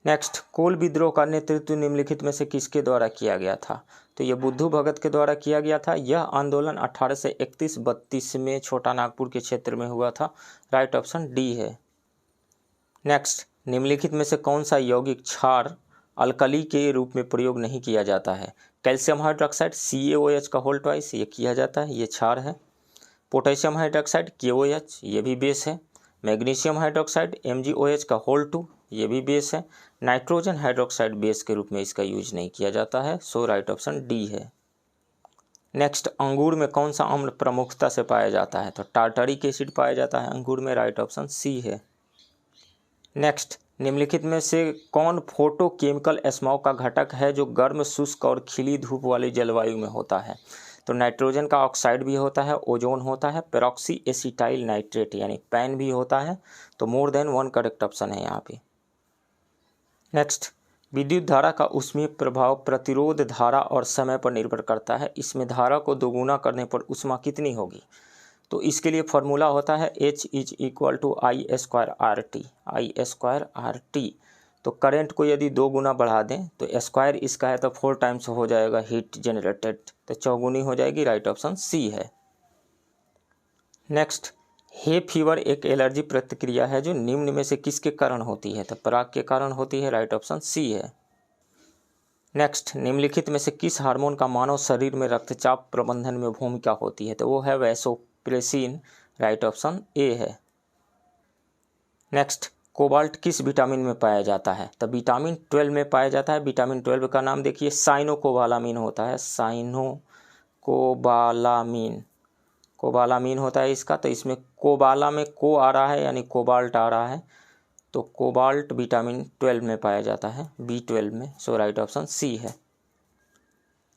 नेक्स्ट, कोल विद्रोह का नेतृत्व निम्नलिखित में से किसके द्वारा किया गया था? तो यह बुद्धू भगत के द्वारा किया गया था। यह आंदोलन 1831-32 में छोटा नागपुर के क्षेत्र में हुआ था। राइट ऑप्शन डी है। नेक्स्ट, निम्नलिखित में से कौन सा यौगिक क्षार अल्कली के रूप में प्रयोग नहीं किया जाता है? कैल्शियम हाइड्रोक्साइड CaOH का होल ट्वाइस, ये किया जाता है, ये क्षार है। पोटेशियम हाइड्रोक्साइड KOH, ये भी बेस है। मैग्नीशियम हाइड्रोक्साइड MgOH का होल 2, ये भी बेस है। नाइट्रोजन हाइड्रोक्साइड बेस के रूप में इसका यूज नहीं किया जाता है। सो राइट ऑप्शन डी है। नेक्स्ट, अंगूर में कौन सा अम्ल प्रमुखता से पाया जाता है? तो टार्टरिक एसिड पाया जाता है अंगूर में। राइट ऑप्शन सी है। नेक्स्ट, निम्नलिखित में से कौन फोटोकेमिकल स्मॉग का घटक है जो गर्म, शुष्क और खिली धूप वाली जलवायु में होता है? तो नाइट्रोजन का ऑक्साइड भी होता है, ओजोन होता है, पेरोक्सी एसिटाइल नाइट्रेट यानी पैन भी होता है। तो मोर देन वन करेक्ट ऑप्शन है यहाँ पे। नेक्स्ट, विद्युत धारा का ऊष्मीय प्रभाव प्रतिरोध धारा और समय पर निर्भर करता है। इसमें धारा को दोगुना करने पर ऊष्मा कितनी होगी? तो इसके लिए फॉर्मूला होता है H = I²RT। तो करंट को यदि 2 गुना बढ़ा दें तो स्क्वायर इसका है तो 4 टाइम्स हो जाएगा हीट जनरेटेड, तो 4 हो जाएगी। राइट ऑप्शन सी है। नेक्स्ट, हे फीवर एक एलर्जी प्रतिक्रिया है जो निम्न में से किसके कारण होती है? तो पराग के कारण होती है। राइट ऑप्शन सी है। नेक्स्ट, निम्नलिखित में से किस हार्मोन का मानव शरीर में रक्तचाप प्रबंधन में भूमिका होती है? तो वो है वैसोप्रेसिन। राइट ऑप्शन ए है। नेक्स्ट, कोबाल्ट किस विटामिन में पाया जाता है? तो विटामिन 12 में पाया जाता है। विटामिन 12 का नाम देखिए, साइनोकोबालामीन होता है। कोबालामीन होता है इसका। तो इसमें कोबाला में को आ रहा है यानी कोबाल्ट आ रहा है। तो कोबाल्ट विटामिन 12 में पाया जाता है, B12 में। सो राइट ऑप्शन सी है।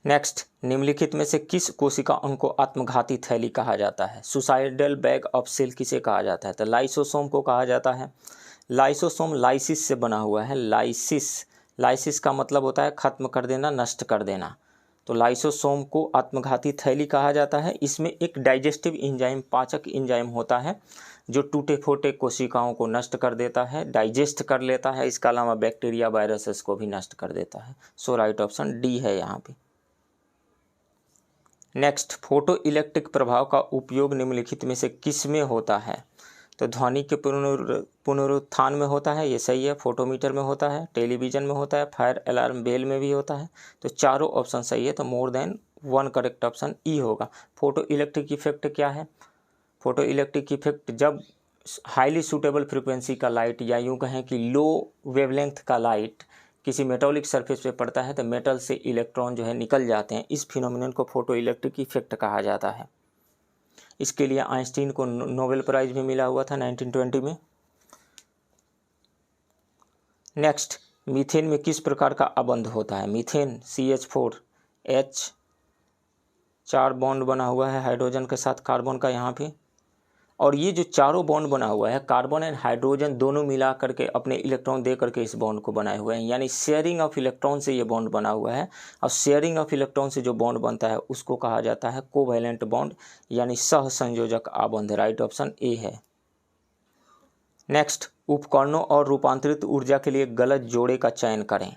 नेक्स्ट, निम्नलिखित में से किस कोशिका अंग को आत्मघाती थैली कहा जाता है? सुसाइडल बैग ऑफ सेल किसे कहा जाता है? तो लाइसोसोम को कहा जाता है। लाइसोसोम लाइसिस से बना हुआ है। लाइसिस का मतलब होता है खत्म कर देना, नष्ट कर देना। तो लाइसोसोम को आत्मघाती थैली कहा जाता है। इसमें एक डाइजेस्टिव एंजाइम, पाचक एंजाइम होता है जो टूटे फूटे कोशिकाओं को नष्ट कर देता है, डाइजेस्ट कर लेता है। इसके अलावा बैक्टीरिया, वायरसेस को भी नष्ट कर देता है। सो राइट ऑप्शन डी है यहाँ पे। नेक्स्ट, फोटो इलेक्ट्रिक प्रभाव का उपयोग निम्नलिखित में से किस में होता है? तो ध्वनि के पुनरुत्थान में होता है, ये सही है। फोटोमीटर में होता है, टेलीविजन में होता है, फायर अलार्म बेल में भी होता है। तो चारों ऑप्शन सही है। तो मोर than one correct option E होगा। फोटो इलेक्ट्रिक इफेक्ट क्या है? फोटो इलेक्ट्रिक इफेक्ट जब हाईली सूटेबल फ्रिक्वेंसी का लाइट या यूँ कहें कि लो वेवलेंथ का लाइट किसी मेटालिक सरफेस पे पड़ता है तो मेटल से इलेक्ट्रॉन जो है निकल जाते हैं। इस फिनोमिनन को फोटो इलेक्ट्रिक इफेक्ट कहा जाता है। इसके लिए आइंस्टीन को नोबेल प्राइज भी मिला हुआ था 1920 में। नेक्स्ट, मीथेन में किस प्रकार का अबंध होता है? मीथेन CH4H 4 बॉन्ड बना हुआ है हाइड्रोजन के साथ कार्बन का यहाँ पे। और ये जो चारों बॉन्ड बना हुआ है, कार्बन एंड हाइड्रोजन दोनों मिला करके अपने इलेक्ट्रॉन दे करके इस बॉन्ड को बनाए हुए हैं। यानी शेयरिंग ऑफ इलेक्ट्रॉन से ये बॉन्ड बना हुआ है। और शेयरिंग ऑफ इलेक्ट्रॉन से जो बॉन्ड बनता है उसको कहा जाता है कोवैलेंट बॉन्ड यानी सह संयोजक आबंध। राइट ऑप्शन ए है। नेक्स्ट, उपकरणों और रूपांतरित ऊर्जा के लिए गलत जोड़े का चयन करें।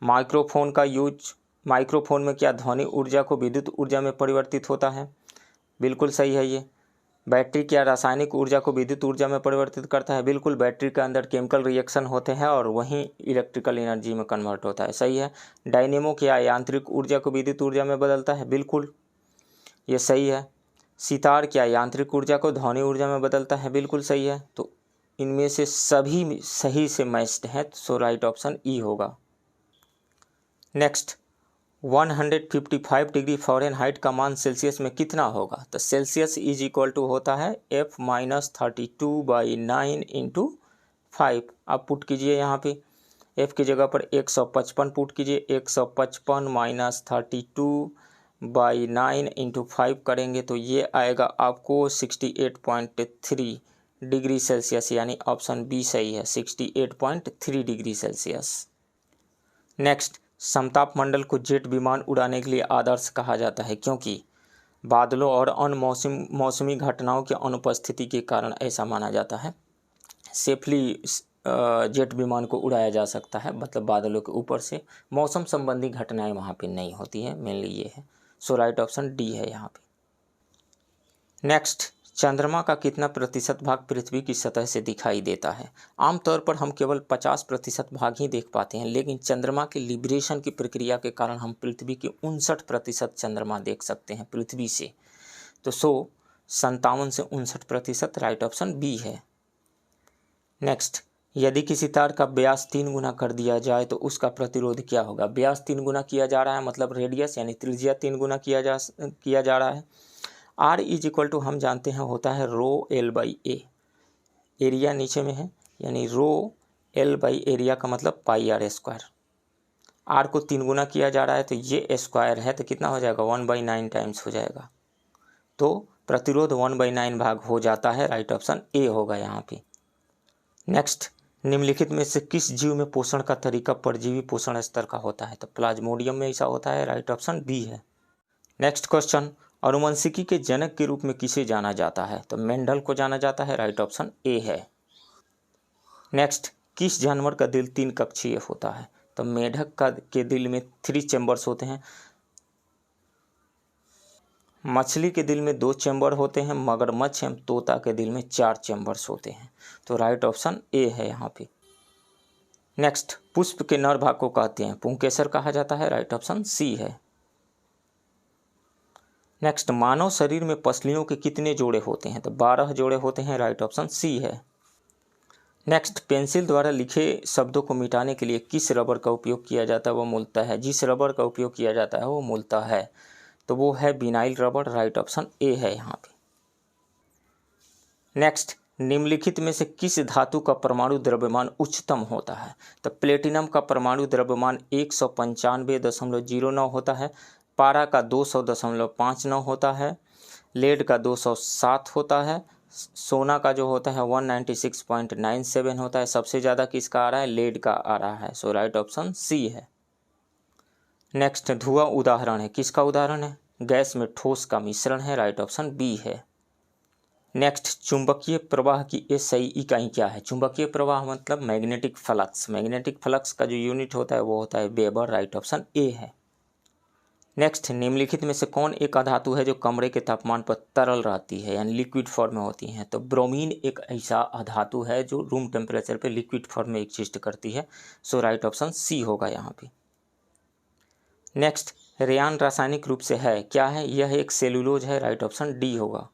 माइक्रोफोन का यूज, माइक्रोफोन में क्या ध्वनि ऊर्जा को विद्युत ऊर्जा में परिवर्तित होता है? बिल्कुल सही है ये। बैटरी क्या रासायनिक ऊर्जा को विद्युत ऊर्जा में परिवर्तित करता है? बिल्कुल, बैटरी के अंदर केमिकल रिएक्शन होते हैं और वहीं इलेक्ट्रिकल एनर्जी में कन्वर्ट होता है। सही है। डायनेमो क्या यांत्रिक ऊर्जा को विद्युत ऊर्जा में बदलता है? बिल्कुल, ये सही है। सितार क्या यांत्रिक ऊर्जा को ध्वनि ऊर्जा में बदलता है, बिल्कुल सही है। तो इनमें से सभी सही से मैच्ड हैं, सो राइट ऑप्शन ई होगा। नेक्स्ट, 155 डिग्री फ़ारेनहाइट का मान सेल्सियस में कितना होगा? तो सेल्सियस इज इक्वल टू होता है F-32/9 इंटू 5। आप पुट कीजिए यहाँ पे F की जगह पर 155 पुट कीजिए, 155 - 32/9 इंटू 5 करेंगे तो ये आएगा आपको 68.3 डिग्री सेल्सियस, यानी ऑप्शन बी सही है, 68.3 डिग्री सेल्सियस। नेक्स्ट, समताप मंडल को जेट विमान उड़ाने के लिए आदर्श कहा जाता है क्योंकि बादलों और अन्य मौसमी घटनाओं की अनुपस्थिति के कारण ऐसा माना जाता है। सेफली जेट विमान को उड़ाया जा सकता है, मतलब बादलों के ऊपर से मौसम संबंधी घटनाएं वहाँ पे नहीं होती हैं, मेनली ये है। सो राइट ऑप्शन डी है यहाँ पे। नेक्स्ट, चंद्रमा का कितना प्रतिशत भाग पृथ्वी की सतह से दिखाई देता है? आमतौर पर हम केवल 50% भाग ही देख पाते हैं, लेकिन चंद्रमा के लिब्रेशन की प्रक्रिया के कारण हम पृथ्वी की 59% चंद्रमा देख सकते हैं पृथ्वी से। तो 57 से 59% राइट ऑप्शन बी है। नेक्स्ट, यदि किसी तार का व्यास 3 गुना कर दिया जाए तो उसका प्रतिरोध क्या होगा? व्यास 3 गुना किया जा रहा है, मतलब रेडियस यानी त्रिज्या 3 गुना किया जा रहा है। R इज इक्वल टू हम जानते हैं होता है ρL/A, एरिया नीचे में है, यानी ρL/ एरिया का मतलब πr²। R को 3 गुना किया जा रहा है तो ये स्क्वायर है, तो कितना हो जाएगा 1/9 टाइम्स हो जाएगा। तो प्रतिरोध 1/9 भाग हो जाता है, राइट ऑप्शन ए होगा यहाँ पे। नेक्स्ट, निम्नलिखित में से किस जीव में पोषण का तरीका परजीवी पोषण स्तर का होता है? तो प्लाज्मोडियम में ऐसा होता है, राइट ऑप्शन बी है। नेक्स्ट क्वेश्चन, अनुवंशिकी के जनक के रूप में किसे जाना जाता है? तो मेंडल को जाना जाता है, राइट ऑप्शन ए है। नेक्स्ट, किस जानवर का दिल 3 कक्षीय होता है? तो मेढक के दिल में 3 चैम्बर्स होते हैं, मछली के दिल में 2 चैम्बर होते हैं, मगरमच्छ एवं तोता के दिल में 4 चैम्बर्स होते हैं। तो राइट ऑप्शन ए है यहाँ पे। नेक्स्ट, पुष्प के नर भाग को कहते हैं पुंकेसर कहा जाता है, राइट ऑप्शन सी है। नेक्स्ट, मानव शरीर में पसलियों के कितने जोड़े होते हैं? तो 12 जोड़े होते हैं, राइट ऑप्शन सी है। नेक्स्ट, पेंसिल द्वारा लिखे शब्दों को मिटाने के लिए किस रबर का उपयोग किया जाता है? वो मूलतः है, जिस रबर का उपयोग किया जाता है वो मूलतः है, तो वो है vinyl rubber, right option A है यहाँ पे। नेक्स्ट, निम्नलिखित में से किस धातु का परमाणु द्रव्यमान उच्चतम होता है? तो प्लेटिनम का परमाणु द्रव्यमान 195.09 होता है, पारा का 200.59 होता है, लेड का 207 होता है, सोना का जो होता है 196.97 होता है। सबसे ज़्यादा किसका आ रहा है? लेड का आ रहा है, सो राइट ऑप्शन सी है। नेक्स्ट, धुआं उदाहरण है, किसका उदाहरण है? गैस में ठोस का मिश्रण है, राइट ऑप्शन बी है। नेक्स्ट, चुंबकीय प्रवाह की एसआई इकाई क्या है? चुंबकीय प्रवाह मतलब मैग्नेटिक फ्लक्स, मैग्नेटिक फ्लक्स का जो यूनिट होता है वो होता है वेबर, राइट ऑप्शन ए है। नेक्स्ट, निम्नलिखित में से कौन एक अधातु है जो कमरे के तापमान पर तरल रहती है, यानी लिक्विड फॉर्म में होती है? तो ब्रोमीन एक ऐसा अधातु है जो रूम टेम्परेचर पे लिक्विड फॉर्म में एग्जिस्ट करती है, सो राइट ऑप्शन सी होगा यहाँ पे। नेक्स्ट, रेयान रासायनिक रूप से है क्या है? यह एक सेलुलोज है, राइट ऑप्शन डी होगा।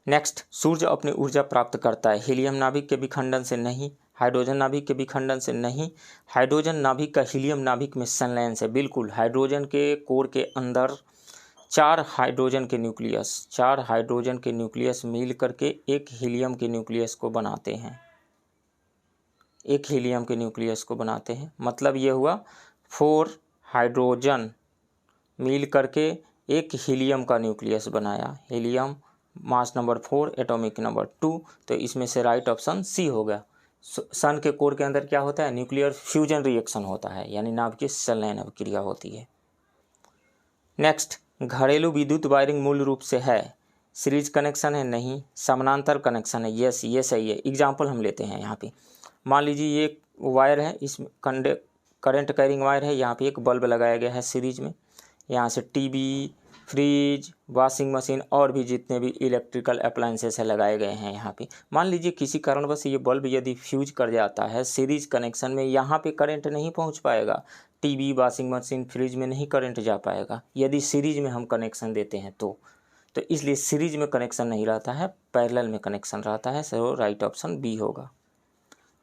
नेक्स्ट, सूर्य अपनी ऊर्जा प्राप्त करता है हीलियम नाभिक के विखंडन से नहीं, हाइड्रोजन नाभिक के विखंडन से नहीं, हाइड्रोजन नाभिक का हीलियम नाभिक में संलयन से, बिल्कुल। हाइड्रोजन के कोर के अंदर 4 हाइड्रोजन के न्यूक्लियस मिल करके एक हीलियम के न्यूक्लियस को बनाते हैं, मतलब ये हुआ 4 हाइड्रोजन मिल करके एक हीलियम का न्यूक्लियस बनाया, helium mass number 4 atomic number 2, तो इसमें से राइट ऑप्शन सी हो गया। सन के कोर के अंदर क्या होता है? न्यूक्लियर फ्यूजन रिएक्शन होता है, यानी नाभिकीय संलयन अभिक्रिया होती है। नेक्स्ट, घरेलू विद्युत वायरिंग मूल रूप से है सीरीज कनेक्शन है, नहीं, समानांतर कनेक्शन है, यस ये सही है। एग्जाम्पल हम लेते हैं यहाँ पे, मान लीजिए ये वायर है, इसमें करंट कैरिंग वायर है, यहाँ पे एक बल्ब लगाया गया है सीरीज में, यहाँ से टीवी, फ्रिज, वॉशिंग मशीन और भी जितने भी इलेक्ट्रिकल अप्लायंसेस है लगाए गए हैं यहाँ पे। मान लीजिए किसी कारणवश ये बल्ब यदि फ्यूज कर जाता है सीरीज कनेक्शन में, यहाँ पे करंट नहीं पहुँच पाएगा, टीवी, वॉशिंग मशीन, फ्रिज में नहीं करंट जा पाएगा यदि सीरीज में हम कनेक्शन देते हैं तो तो इसलिए सीरीज में कनेक्शन नहीं रहता है, पैरेलल में कनेक्शन रहता है, सो राइट ऑप्शन बी होगा।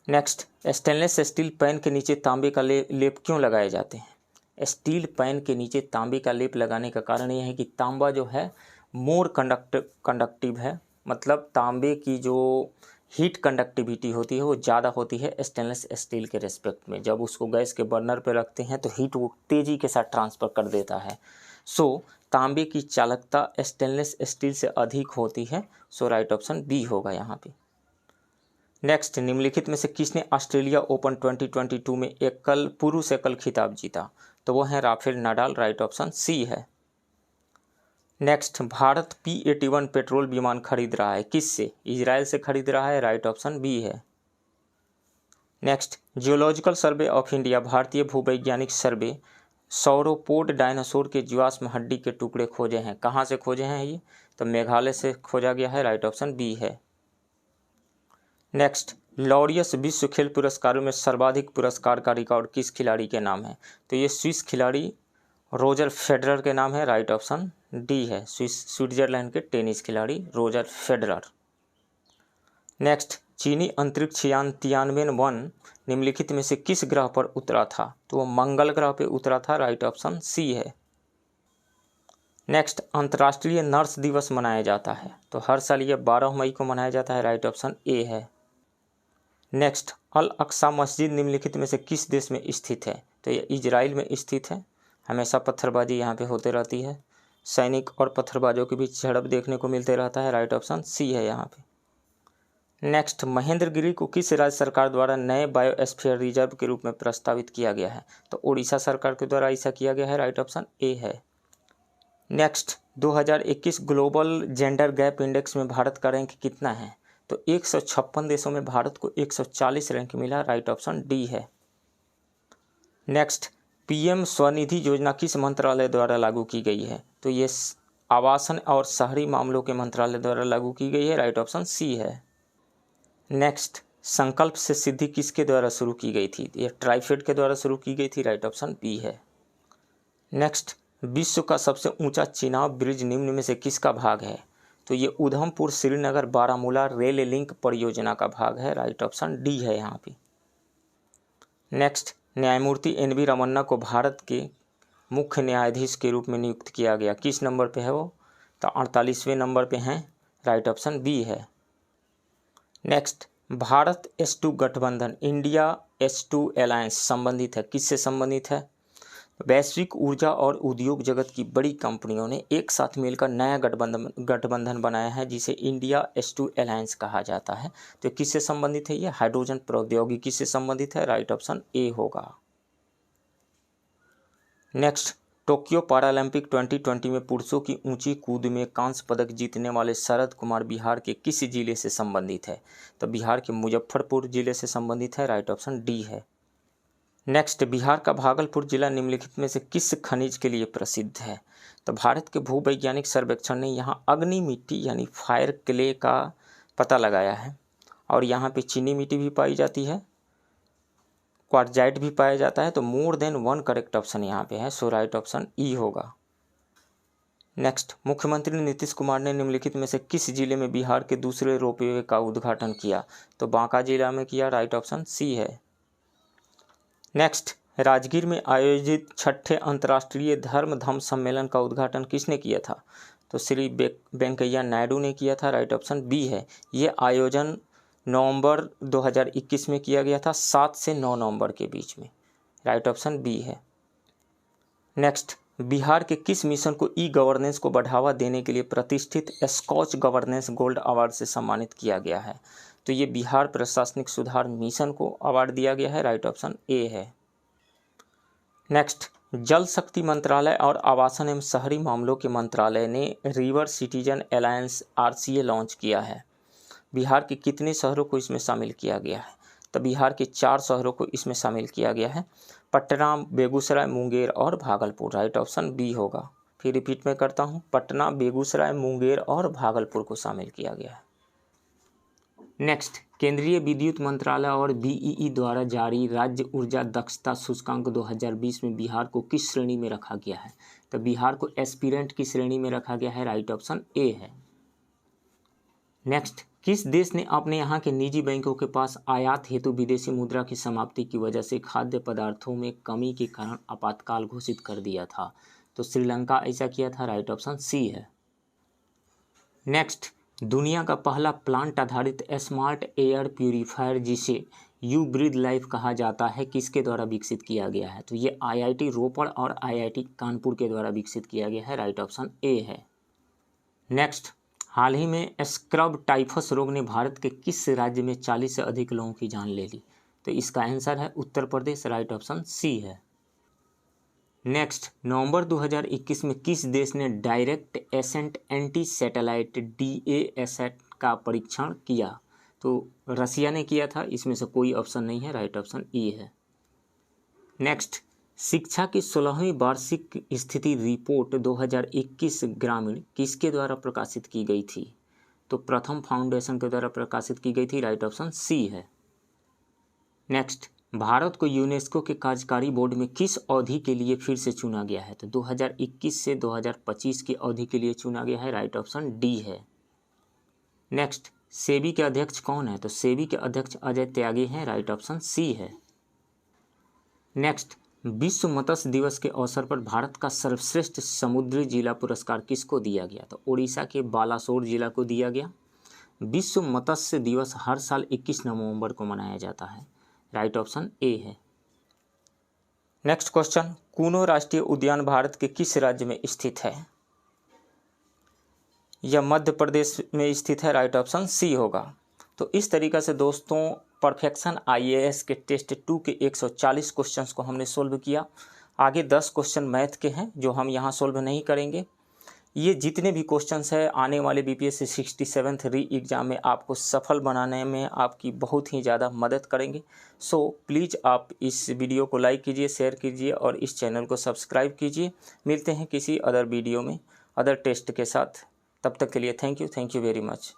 नेक्स्ट, स्टेनलेस स्टील पैन के नीचे तांबे का लेप क्यों लगाए जाते हैं? स्टील पैन के नीचे तांबे का लेप लगाने का कारण यह है कि तांबा जो है मोर कंडक्टिव है, मतलब तांबे की जो हीट कंडक्टिविटी होती है वो ज़्यादा होती है स्टेनलेस स्टील के रेस्पेक्ट में। जब उसको गैस के बर्नर पे रखते हैं तो हीट वो तेज़ी के साथ ट्रांसफ़र कर देता है। सो तांबे की चालकता स्टेनलेस स्टील से अधिक होती है, सो राइट ऑप्शन बी होगा यहाँ पे। नेक्स्ट, निम्नलिखित में से किसने ऑस्ट्रेलिया ओपन 2022 में पुरुष एकल खिताब जीता? तो वो है Rafael Nadal, right option C है। नेक्स्ट, भारत P-81 पेट्रोल विमान खरीद रहा है किससे? इजराइल से खरीद रहा है, राइट ऑप्शन बी है। Next, geological survey of India भारतीय भूवैज्ञानिक सर्वे सौरोपोड डायनासोर के जीवाश्म हड्डी के टुकड़े खोजे हैं। कहाँ से खोजे हैं ये? तो मेघालय से खोजा गया है, राइट ऑप्शन बी है। नेक्स्ट, लॉरियस विश्व खेल पुरस्कारों में सर्वाधिक पुरस्कार का रिकॉर्ड किस खिलाड़ी के नाम है? तो ये स्विस खिलाड़ी रोजर फेडरर के नाम है, राइट ऑप्शन डी है। स्विट्जरलैंड के टेनिस खिलाड़ी रोजर फेडरर। नेक्स्ट, चीनी अंतरिक्ष यान तियानवेन-1 निम्नलिखित में से किस ग्रह पर उतरा था? तो वो मंगल ग्रह पर उतरा था, राइट ऑप्शन सी है। नेक्स्ट, अंतर्राष्ट्रीय नर्स दिवस मनाया जाता है, तो हर साल ये 12 मई को मनाया जाता है, राइट ऑप्शन ए है। नेक्स्ट, अल अक्सा मस्जिद निम्नलिखित में से किस देश में स्थित है? तो ये इजराइल में स्थित है। हमेशा पत्थरबाजी यहाँ पे होते रहती है, सैनिक और पत्थरबाजों के बीच झड़प देखने को मिलते रहता है, राइट ऑप्शन सी है यहाँ पे। नेक्स्ट, महेंद्रगिरी को किस राज्य सरकार द्वारा नए बायोस्फीयर रिजर्व के रूप में प्रस्तावित किया गया है? तो उड़ीसा सरकार के द्वारा ऐसा किया गया है, राइट ऑप्शन ए है। Next, 2021 global gender gap index में भारत का रैंक कितना है? तो 156 देशों में भारत को 140 रैंक मिला, राइट ऑप्शन डी है। नेक्स्ट, पीएम स्वनिधि योजना किस मंत्रालय द्वारा लागू की गई है? तो ये आवासन और शहरी मामलों के मंत्रालय द्वारा लागू की गई है, राइट ऑप्शन सी है। नेक्स्ट, संकल्प से सिद्धि किसके द्वारा शुरू की गई थी? ये ट्राइफेड के द्वारा शुरू की गई थी, राइट ऑप्शन बी है। नेक्स्ट, विश्व का सबसे ऊंचा चिनाब ब्रिज निम्न में से किसका भाग है? तो ये उधमपुर श्रीनगर बारामूला रेल लिंक परियोजना का भाग है, राइट ऑप्शन डी है यहाँ पे। नेक्स्ट, न्यायमूर्ति NV रमन्ना को भारत के मुख्य न्यायाधीश के रूप में नियुक्त किया गया, किस नंबर पे है वो? तो 48वें नंबर पे हैं, राइट ऑप्शन बी है। नेक्स्ट, भारत S2 गठबंधन इंडिया S2 अलायंस संबंधित है, किससे संबंधित है? वैश्विक ऊर्जा और उद्योग जगत की बड़ी कंपनियों ने एक साथ मिलकर नया गठबंधन बनाया है जिसे इंडिया S2 अलायंस कहा जाता है। तो किससे संबंधित है ये? हाइड्रोजन प्रौद्योगिकी से संबंधित है, राइट ऑप्शन ए होगा। नेक्स्ट, टोक्यो पैरालंपिक 2020 में पुरुषों की ऊंची कूद में कांस्य पदक जीतने वाले शरद कुमार बिहार के किस जिले से संबंधित है? तो बिहार के मुजफ्फरपुर जिले से संबंधित है, राइट ऑप्शन डी है। नेक्स्ट, बिहार का भागलपुर जिला निम्नलिखित में से किस खनिज के लिए प्रसिद्ध है? तो भारत के भूवैज्ञानिक सर्वेक्षण ने यहाँ अग्नि मिट्टी यानी फायर क्ले का पता लगाया है और यहाँ पे चीनी मिट्टी भी पाई जाती है, क्वार्टजाइट भी पाया जाता है। तो मोर देन 1 करेक्ट ऑप्शन यहाँ पे है, सो राइट ऑप्शन ई होगा। नेक्स्ट, मुख्यमंत्री नीतीश कुमार ने निम्नलिखित में से किस जिले में बिहार के दूसरे रोपवे का उद्घाटन किया? तो बांका जिला में किया, राइट ऑप्शन सी है। नेक्स्ट, राजगीर में आयोजित 6ठे अंतर्राष्ट्रीय धर्म सम्मेलन का उद्घाटन किसने किया था? तो श्री वेंकैया नायडू ने किया था, राइट ऑप्शन बी है। ये आयोजन नवंबर 2021 में किया गया था, 7 से 9 नवंबर के बीच में, राइट ऑप्शन बी है। नेक्स्ट, बिहार के किस मिशन को ई-गवर्नेंस को बढ़ावा देने के लिए प्रतिष्ठित स्कॉच गवर्नेंस गोल्ड अवार्ड से सम्मानित किया गया है? तो ये बिहार प्रशासनिक सुधार मिशन को अवार्ड दिया गया है, राइट ऑप्शन ए है। नेक्स्ट, जल शक्ति मंत्रालय और आवासन एवं शहरी मामलों के मंत्रालय ने river citizen alliance RCA launch किया है। बिहार के कितने शहरों को इसमें शामिल किया गया है? तो बिहार के 4 शहरों को इसमें शामिल किया गया है, पटना, बेगूसराय, मुंगेर और भागलपुर, राइट ऑप्शन बी होगा। फिर रिपीट में करता हूँ, पटना, बेगूसराय, मुंगेर और भागलपुर को शामिल किया गया है। नेक्स्ट, केंद्रीय विद्युत मंत्रालय और बीईई द्वारा जारी राज्य ऊर्जा दक्षता सूचकांक 2020 में बिहार को किस श्रेणी में रखा गया है? तो बिहार को एस्पिरेंट की श्रेणी में रखा गया है। राइट ऑप्शन ए है। नेक्स्ट, किस देश ने अपने यहाँ के निजी बैंकों के पास आयात हेतु विदेशी मुद्रा की समाप्ति की वजह से खाद्य पदार्थों में कमी के कारण आपातकाल घोषित कर दिया था? तो श्रीलंका ऐसा किया था। राइट ऑप्शन सी है। नेक्स्ट, दुनिया का पहला प्लांट आधारित स्मार्ट एयर प्यूरीफायर जिसे यू ब्रीथ लाइफ कहा जाता है किसके द्वारा विकसित किया गया है? तो ये आईआईटी रोपड़ और आईआईटी कानपुर के द्वारा विकसित किया गया है। राइट ऑप्शन ए है। नेक्स्ट, हाल ही में स्क्रब टाइफस रोग ने भारत के किस राज्य में 40 से अधिक लोगों की जान ले ली? तो इसका आंसर है Uttar Pradesh. Right option C है। नेक्स्ट, नवंबर 2021 में किस देश ने direct ascent anti satellite DASAT का परीक्षण किया? तो रसिया ने किया था। इसमें से कोई ऑप्शन नहीं है। राइट ऑप्शन ई है। नेक्स्ट, शिक्षा की 16वीं वार्षिक स्थिति रिपोर्ट 2021 ग्रामीण किसके द्वारा प्रकाशित की गई थी? तो प्रथम फाउंडेशन के द्वारा प्रकाशित की गई थी। राइट ऑप्शन सी है। नेक्स्ट, भारत को यूनेस्को के कार्यकारी बोर्ड में किस अवधि के लिए फिर से चुना गया है? तो 2021 से 2025 की अवधि के लिए चुना गया है। राइट ऑप्शन डी है। नेक्स्ट, सेबी के अध्यक्ष कौन है? तो सेबी के अध्यक्ष अजय त्यागी हैं। राइट ऑप्शन सी है। नेक्स्ट, विश्व मत्स्य दिवस के अवसर पर भारत का सर्वश्रेष्ठ समुद्री जिला पुरस्कार किसको दिया गया? तो उड़ीसा के बालासोर जिला को दिया गया। विश्व मत्स्य दिवस हर साल 21 नवंबर को मनाया जाता है। राइट ऑप्शन ए है। नेक्स्ट क्वेश्चन, कूनो राष्ट्रीय उद्यान भारत के किस राज्य में स्थित है? यह मध्य प्रदेश में स्थित है। राइट ऑप्शन सी होगा। तो इस तरीक़े से दोस्तों परफेक्शन IAS के टेस्ट 2 के 140 क्वेश्चंस को हमने सोल्व किया। आगे 10 क्वेश्चन मैथ के हैं जो हम यहाँ सोल्व नहीं करेंगे। ये जितने भी क्वेश्चंस है आने वाले BPSC 67th री एग्ज़ाम में आपको सफल बनाने में आपकी बहुत ही ज़्यादा मदद करेंगे। सो प्लीज़ आप इस वीडियो को लाइक कीजिए, शेयर कीजिए और इस चैनल को सब्सक्राइब कीजिए। मिलते हैं किसी अदर वीडियो में अदर टेस्ट के साथ। तब तक के लिए थैंक यू वेरी मच।